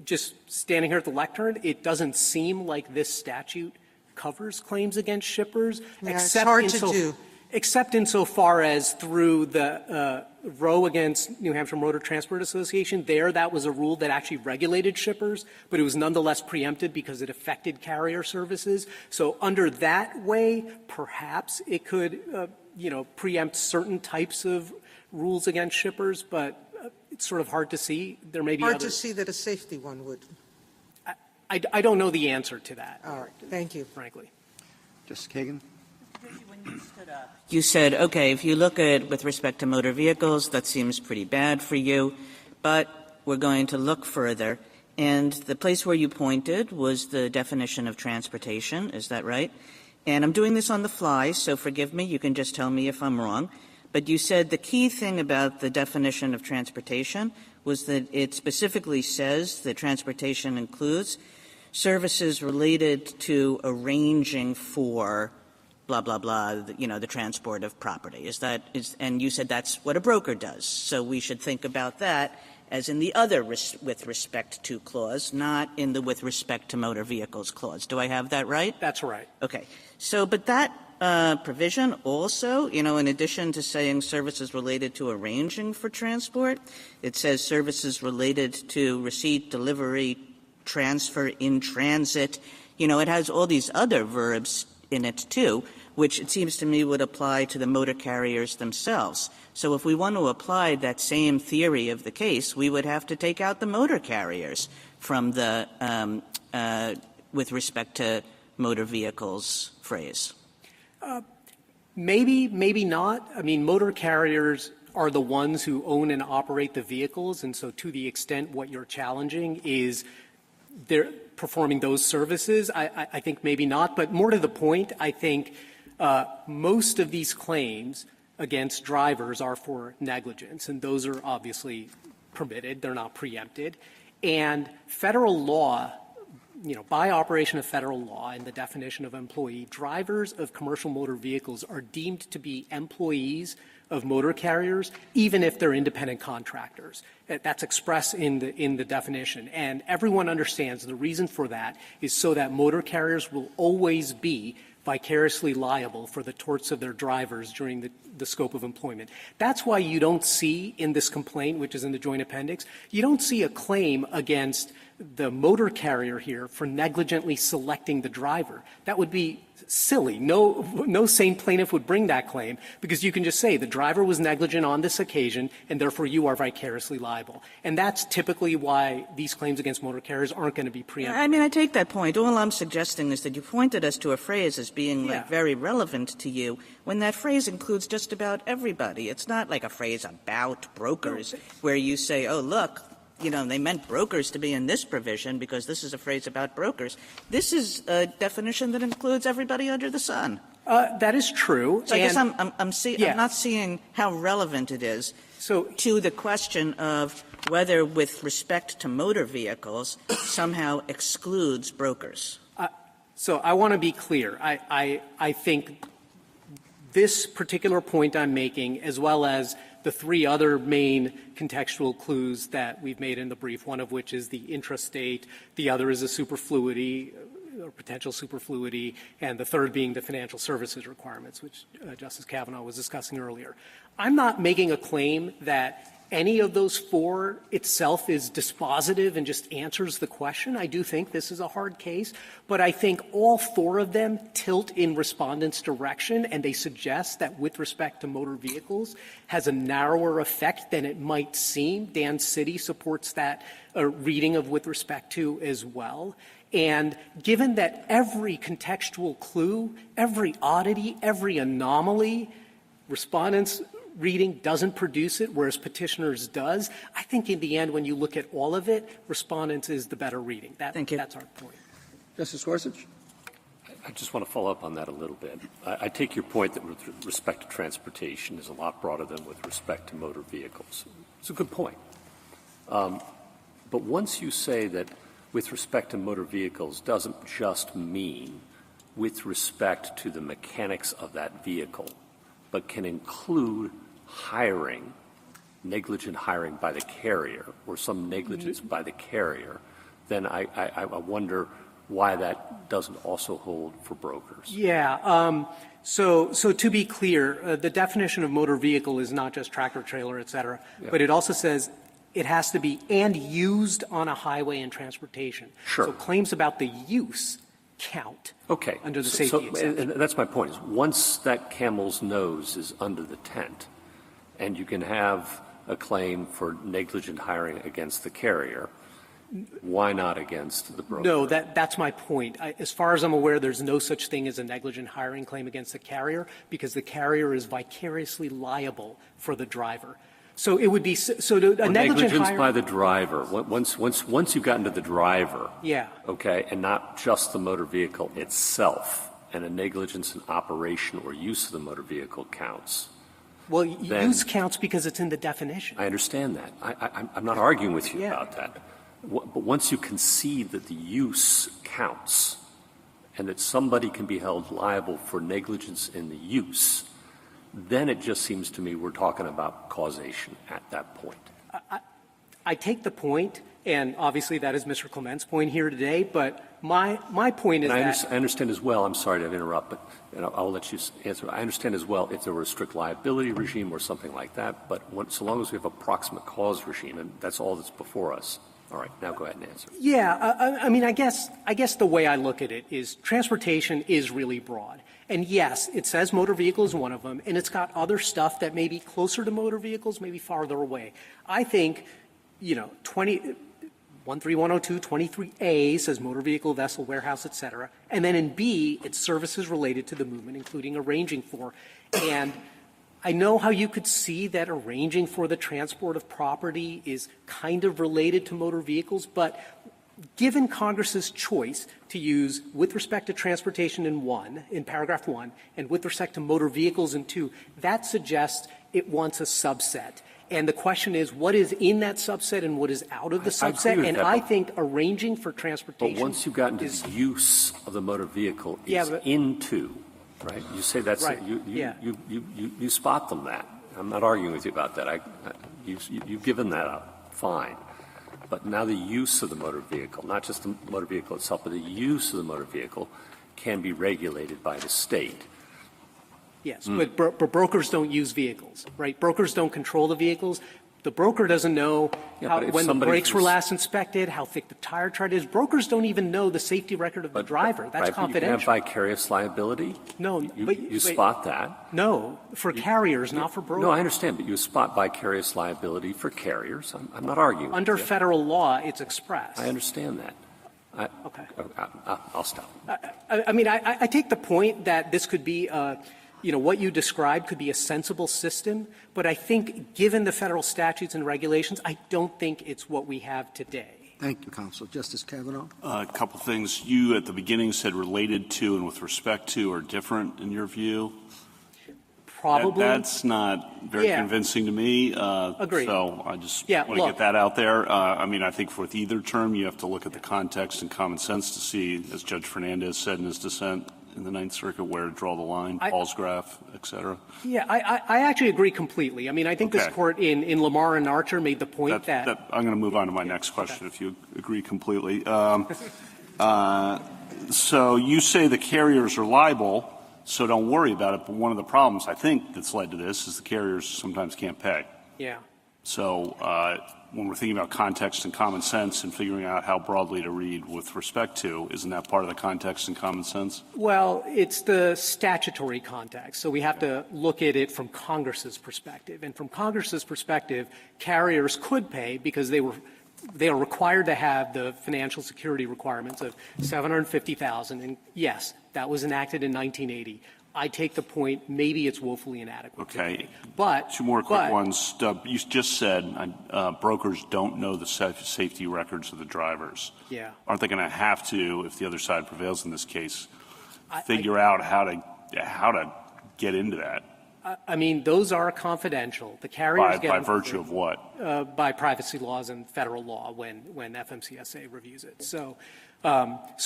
just standing here at the lectern, it doesn't seem like this statute covers claims against shippers. Yeah, it's hard to do. Except insofar as through the Roe against New Hampshire Motor Transport Association, that was a rule that actually regulated shippers, but it was nonetheless preempted because it affected carrier services. So under that way, perhaps it could, preempt certain types of rules against shippers, but it's sort of hard to see. There may be hard to see that a safety one would. I don't know the answer to that. All right. Thank you. Frankly. Justice Kagan? When you stood up, you said, okay, if you look at with respect to motor vehicles, that seems pretty bad for you, but we're going to look further. And the place where you pointed was the definition of transportation. Is that right? And I'm doing this on the fly, so forgive me. You can just tell me if I'm wrong. But you said the key thing about the definition of transportation was that it specifically says that transportation includes services related to arranging for blah, blah, blah, the transport of property. And you said that's what a broker does. So we should think about that as in the other with respect to clause, not in the with respect to motor vehicles clause. Do I have that right? That's right. Okay. So, but that provision also, in addition to saying services related to arranging for transport, it says services related to receipt, delivery, transfer, in transit. It has all these other verbs in it too, which it seems to me would apply to the motor carriers themselves. So if we want to apply that same theory of the case, we would have to take out the motor carriers from the with respect to motor vehicles phrase. Maybe not. I mean, motor carriers are the ones who own and operate the vehicles, and so to the extent what you're challenging is they're performing those services, I think maybe not. But more to the point, I think most of these claims against drivers are for negligence, and those are obviously permitted. They're not preempted. And federal law, by operation of federal law and the definition of employee, drivers of commercial motor vehicles are deemed to be employees of motor carriers, even if they're independent contractors. That's expressed in the definition. And everyone understands the reason for that is so that motor carriers will always be vicariously liable for the torts of their drivers during the scope of employment. That's why you don't see in this complaint, which is in the joint appendix, you don't see a claim against the motor carrier here for negligently selecting the driver. That would be silly. No sane plaintiff would bring that claim because you can just say the driver was negligent on this occasion and therefore you are vicariously liable. And that's typically why these claims against motor carriers aren't going to be preempted. I mean, I take that point. All I'm suggesting is that you pointed us to a phrase as being very relevant to you when that phrase includes just about everybody. It's not like a phrase about brokers where you say, oh, look, they meant brokers to be in this provision because this is a phrase about brokers. This is a definition that includes everybody under the sun. That is true. So I guess I'm not seeing how relevant it is to the question of whether, with respect to motor vehicles, somehow excludes brokers. So I want to be clear. I think this particular point I'm making, as well as the three other main contextual clues that we've made in the brief, one of which is the intrastate, the other is a superfluity or potential superfluity, and the third being the financial services requirements, which Justice Kavanaugh was discussing earlier. I'm not making a claim that any of those four itself is dispositive and just answers the question. I do think this is a hard case, but I think all four of them tilt in Respondents' direction, and they suggest that with respect to motor vehicles has a narrower effect than it might seem. Dan City supports that reading of with respect to as well. And given that every contextual clue, every oddity, every anomaly, Respondents' reading doesn't produce it, whereas Petitioner's does, I think in the end, when you look at all of it, Respondents is the better reading. Thank you. That's our point. Justice Gorsuch? I just want to follow up on that a little bit. I take your point that with respect to transportation is a lot broader than with respect to motor vehicles. It's a good point. But once you say that with respect to motor vehicles doesn't just mean with respect to the mechanics of that vehicle, but can include hiring, negligent hiring by the carrier or some negligence by the carrier, then I wonder why that doesn't also hold for brokers. Yeah. So to be clear, the definition of motor vehicle is not just tractor, trailer, et cetera, but it also says it has to be and used on a highway and transportation. Sure. So claims about the use count under the safety exception. And that's my point. Is once that camel's nose is under the tent and you can have a claim for negligent hiring against the carrier, why not against the broker? No, that's my point. As far as I'm aware, there's no such thing as a negligent hiring claim against the carrier because the carrier is vicariously liable for the driver. So it would be a negligence by the driver. Once you've gotten to the driver, and not just the motor vehicle itself, and a negligence in operation or use of the motor vehicle counts. Well, use counts because it's in the definition. I understand that. I'm not arguing with you about that. But once you concede that the use counts, and that somebody can be held liable for negligence in the use, then it just seems to me we're talking about causation at that point. I take the point, And obviously that is Mr. Clement's point here today, but my point is I understand as well, I'm sorry to interrupt, but I'll let you answer. I understand as well if there were a strict liability regime or something like that, but so long as we have a proximate cause regime, and that's all that's before us. All right, now go ahead and answer. Yeah, I mean, I guess the way I look at it is transportation is really broad. And yes, it says motor vehicle is one of them, and it's got other stuff that may be closer to motor vehicles, maybe farther away. I think, 13102, 23A says motor vehicle, vessel, warehouse, et cetera. And then in B, it's services related to the movement, including arranging for. And I know how you could see that arranging for the transport of property is kind of related to motor vehicles, but given Congress's choice to use with respect to transportation in paragraph 1, and with respect to motor vehicles in 2, that suggests it wants a subset. And the question is, what is in that subset and what is out of the subset? And I think arranging for transportation. But once you've gotten to the use of the motor vehicle, it's into, right? You say that's right. You spot them that. I'm not arguing with you about that. You've given that up. Fine. But now the use of the motor vehicle, not just the motor vehicle itself, but the use of the motor vehicle can be regulated by the state. Yes, but brokers don't use vehicles, right? Brokers don't control the vehicles. The broker doesn't know when the brakes were last inspected, how thick the tire tread is. Brokers don't even know the safety record of the driver. That's confidential. You can have vicarious liability? No. You spot that? No, for carriers, not for brokers. No, I understand, but you spot vicarious liability for carriers. I'm not arguing. Under federal law, it's expressed. I understand that. Okay. I'll stop. I mean, I take the point that this could be what you described could be a sensible system, but I think given the federal statutes and regulations, I don't think it's what we have today. Thank you, Counsel. Justice Kavanaugh? A couple things. You at the beginning said related to and with respect to are different in your view. Probably. That's not very convincing to me. Agreed. So I just want to get that out there. I mean, I think with either term, you have to look at the context and common sense to see, as Judge Fernandez said in his dissent in the Ninth Circuit, where to draw the line, Paul's graph, et cetera. Yeah, I actually agree completely. I mean, I think this court in Lamar and Archer made the point that I'm going to move on to my next question if you agree completely. So you say the carriers are liable, so don't worry about it. But one of the problems I think that's led to this is the carriers sometimes can't pay. Yeah. So when we're thinking about context and common sense and figuring out how broadly to read with respect to, isn't that part of the context and common sense? Well, it's the statutory context. So we have to look at it from Congress's perspective. And from Congress's perspective, carriers could pay because they are required to have the financial security requirements of $750,000. And yes, that was enacted in 1980. I take the point, maybe it's woefully inadequate. Okay. But two more quick ones. You just said brokers don't know the safety records of the drivers. Yeah. Aren't they going to have to, if the other side prevails in this case, figure out how to get into that? I mean, those are confidential. The carriers by virtue of what? By privacy laws and federal law when FMCSA reviews it. So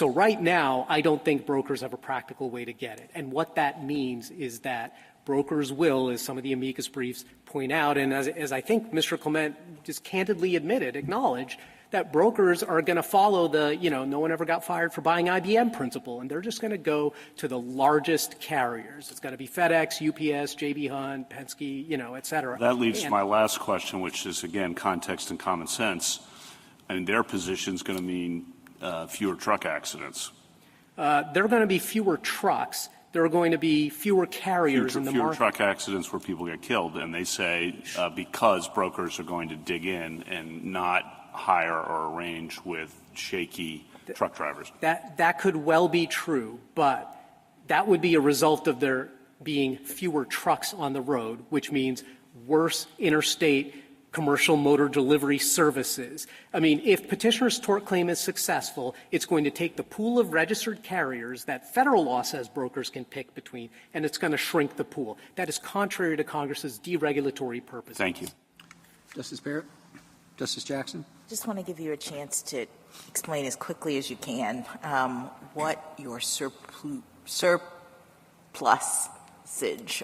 right now, I don't think brokers have a practical way to get it. And what that means is that brokers will, as some of the amicus briefs point out, and as I think Mr. Clement just candidly acknowledged, that brokers are going to follow the, no one ever got fired for buying IBM principle, and they're just going to go to the largest carriers. It's going to be FedEx, UPS, J.B. Hunt, Penske, et cetera. That leads to my last question, which is, again, context and common sense. And their position is going to mean fewer truck accidents. There are going to be fewer trucks. There are going to be fewer carriers in the market. Fewer truck accidents where people get killed. And they say because brokers are going to dig in and not hire or arrange with shaky truck drivers. That could well be true, but that would be a result of there being fewer trucks on the road, which means worse interstate commercial motor delivery services. I mean, if Petitioner's tort claim is successful, it's going to take the pool of registered carriers that federal law says brokers can pick between, and it's going to shrink the pool. That is contrary to Congress's deregulatory purpose. Thank you. Justice Barrett? Justice Jackson? Just want to give you a chance to explain as quickly as you can what your surplusage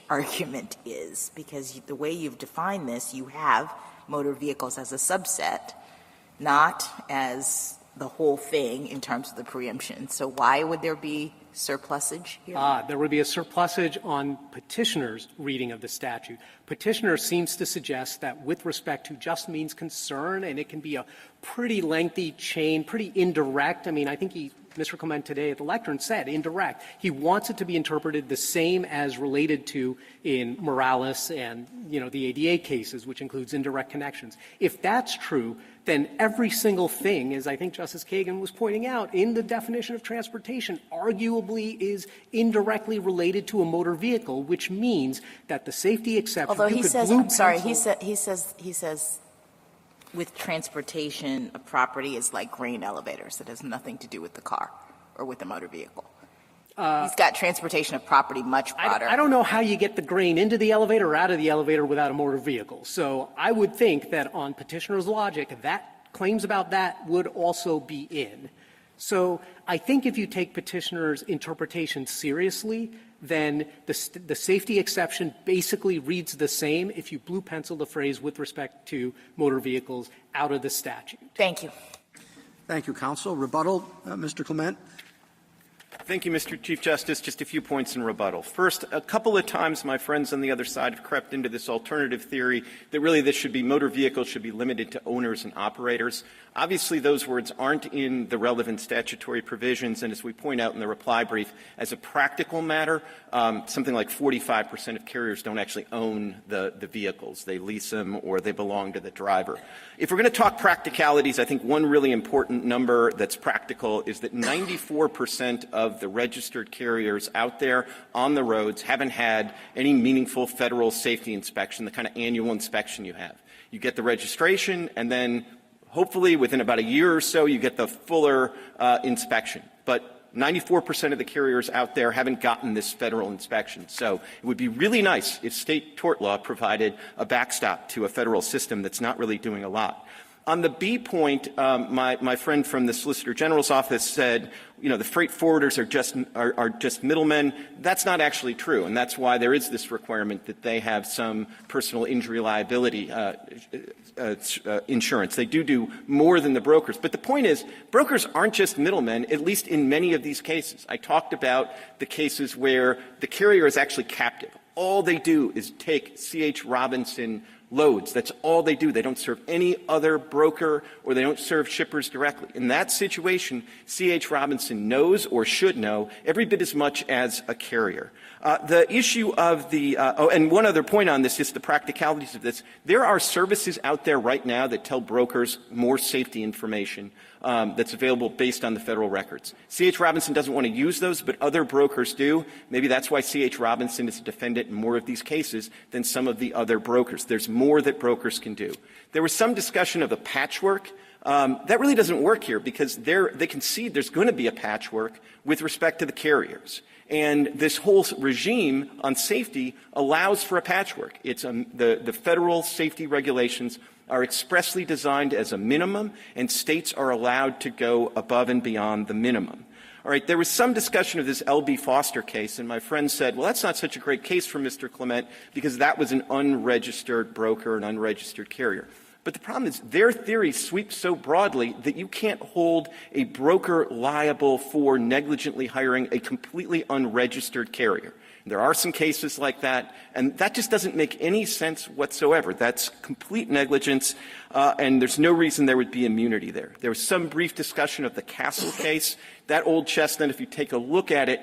argument is, because the way you've defined this, you have motor vehicles as a subset, not as the whole thing in terms of the preemption. So why would there be surplusage here? There would be a surplusage on Petitioner's reading of the statute. Petitioner seems to suggest that with respect to just means concern, and it can be a pretty lengthy chain, pretty indirect. I mean, I think Mr. Clement today at the lectern said indirect. He wants it to be interpreted the same as related to in Morales and, the ADA cases, which includes indirect connections. If that's true, then every single thing, as I think Justice Kagan was pointing out, in the definition of transportation arguably is indirectly related to a motor vehicle, which means that the safety exception. Although he says, I'm sorry, he says with transportation, a property is like grain elevators. It has nothing to do with the car or with the motor vehicle. He's got transportation of property much broader. I don't know how you get the grain into the elevator or out of the elevator without a motor vehicle. So I would think that on Petitioner's logic, that claims about that would also be in. So I think if you take Petitioner's interpretation seriously, then the safety exception basically reads the same if you blue pencil the phrase with respect to motor vehicles out of the statute. Thank you. Thank you, counsel. Rebuttal, Mr. Clement. Thank you, Mr. Chief Justice. Just a few points in rebuttal. First, a couple of times my friends on the other side have crept into this alternative theory that really motor vehicles should be limited to owners and operators. Obviously, those words aren't in the relevant statutory provisions, and as we point out in the reply brief, as a practical matter, something like 45% of carriers don't actually own the vehicles. They lease them or they belong to the driver. If we're going to talk practicalities, I think one really important number that's practical is that 94% of the registered carriers out there on the roads haven't had any meaningful federal safety inspection, the kind of annual inspection you have. You get the registration, and then hopefully within about a year or so you get the fuller inspection. But 94% of the carriers out there haven't gotten this federal inspection. So it would be really nice if state tort law provided a backstop to a federal system that's not really doing a lot. On the B point, my friend from the Solicitor General's office said, the freight forwarders are just middlemen. That's not actually true, and that's why there is this requirement that they have some personal injury liability insurance. They do more than the brokers. But the point is, brokers aren't just middlemen, at least in many of these cases. I talked about the cases where the carrier is actually captive. All they do is take C.H. Robinson loads. That's all they do. They don't serve any other broker or they don't serve shippers directly. In that situation, C.H. Robinson knows or should know every bit as much as a carrier. The issue of and one other point on this, just the practicalities of this. There are services out there right now that tell brokers more safety information that's available based on the federal records. C.H. Robinson doesn't want to use those, but other brokers do. Maybe that's why C.H. Robinson is a defendant in more of these cases than some of the other brokers. There's more that brokers can do. There was some discussion of the patchwork. That really doesn't work here because they concede there's going to be a patchwork with respect to the carriers. And this whole regime on safety allows for a patchwork. It's the federal safety regulations are expressly designed as a minimum, and states are allowed to go above and beyond the minimum. All right, there was some discussion of this L.B. Foster case, and my friend said, well, that's not such a great case for Mr. Clement because that was an unregistered broker, an unregistered carrier. But the problem is their theory sweeps so broadly that you can't hold a broker liable for negligently hiring a completely unregistered carrier. There are some cases like that, and that just doesn't make any sense whatsoever. That's complete negligence, and there's no reason there would be immunity there. There was some brief discussion of the Castle case. That old chestnut, if you take a look at it,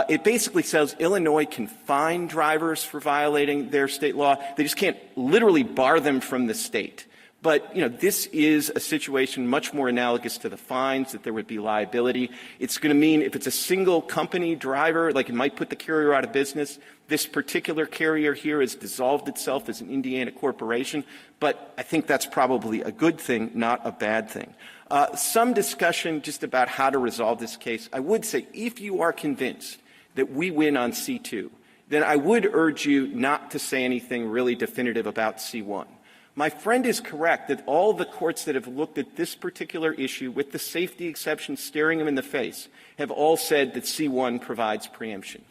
it basically says Illinois can fine drivers for violating their state law. They just can't literally bar them from the state. But, this is a situation much more analogous to the fines, that there would be liability. It's going to mean if it's a single company driver, like it might put the carrier out of business. This particular carrier here has dissolved itself as an Indiana corporation. But I think that's probably a good thing, not a bad thing. Some discussion just about how to resolve this case. I would say if you are convinced that we win on C2, then I would urge you not to say anything really definitive about C1. My friend is correct that all the courts that have looked at this particular issue with the safety exception staring them in the face have all said that C1 provides preemption.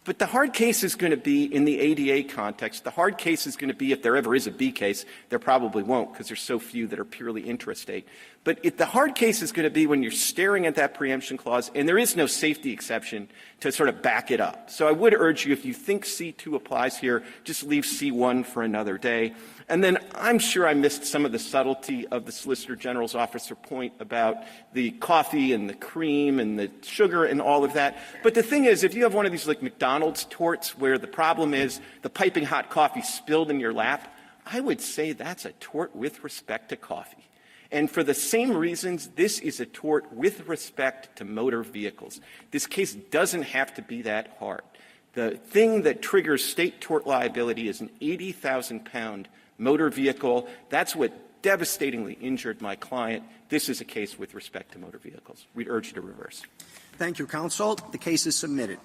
But the hard case is going to be in the ADA context. The hard case is going to be, if there ever is a B case, there probably won't because there's so few that are purely intrastate. But the hard case is going to be when you're staring at that preemption clause and there is no safety exception to sort of back it up. So I would urge you, if you think C2 applies here, just leave C1 for another day. And then I'm sure I missed some of the subtlety of the Solicitor General's officer point about the coffee and the cream and the sugar and all of that. But the thing is, if you have one of these like McDonald's torts where the problem is the piping hot coffee spilled in your lap, I would say that's a tort with respect to coffee. And for the same reasons, this is a tort with respect to motor vehicles. This case doesn't have to be that hard. The thing that triggers state tort liability is an 80,000-pound motor vehicle. That's what devastatingly injured my client. This is a case with respect to motor vehicles. We'd urge you to reverse. Thank you, counsel. The case is submitted.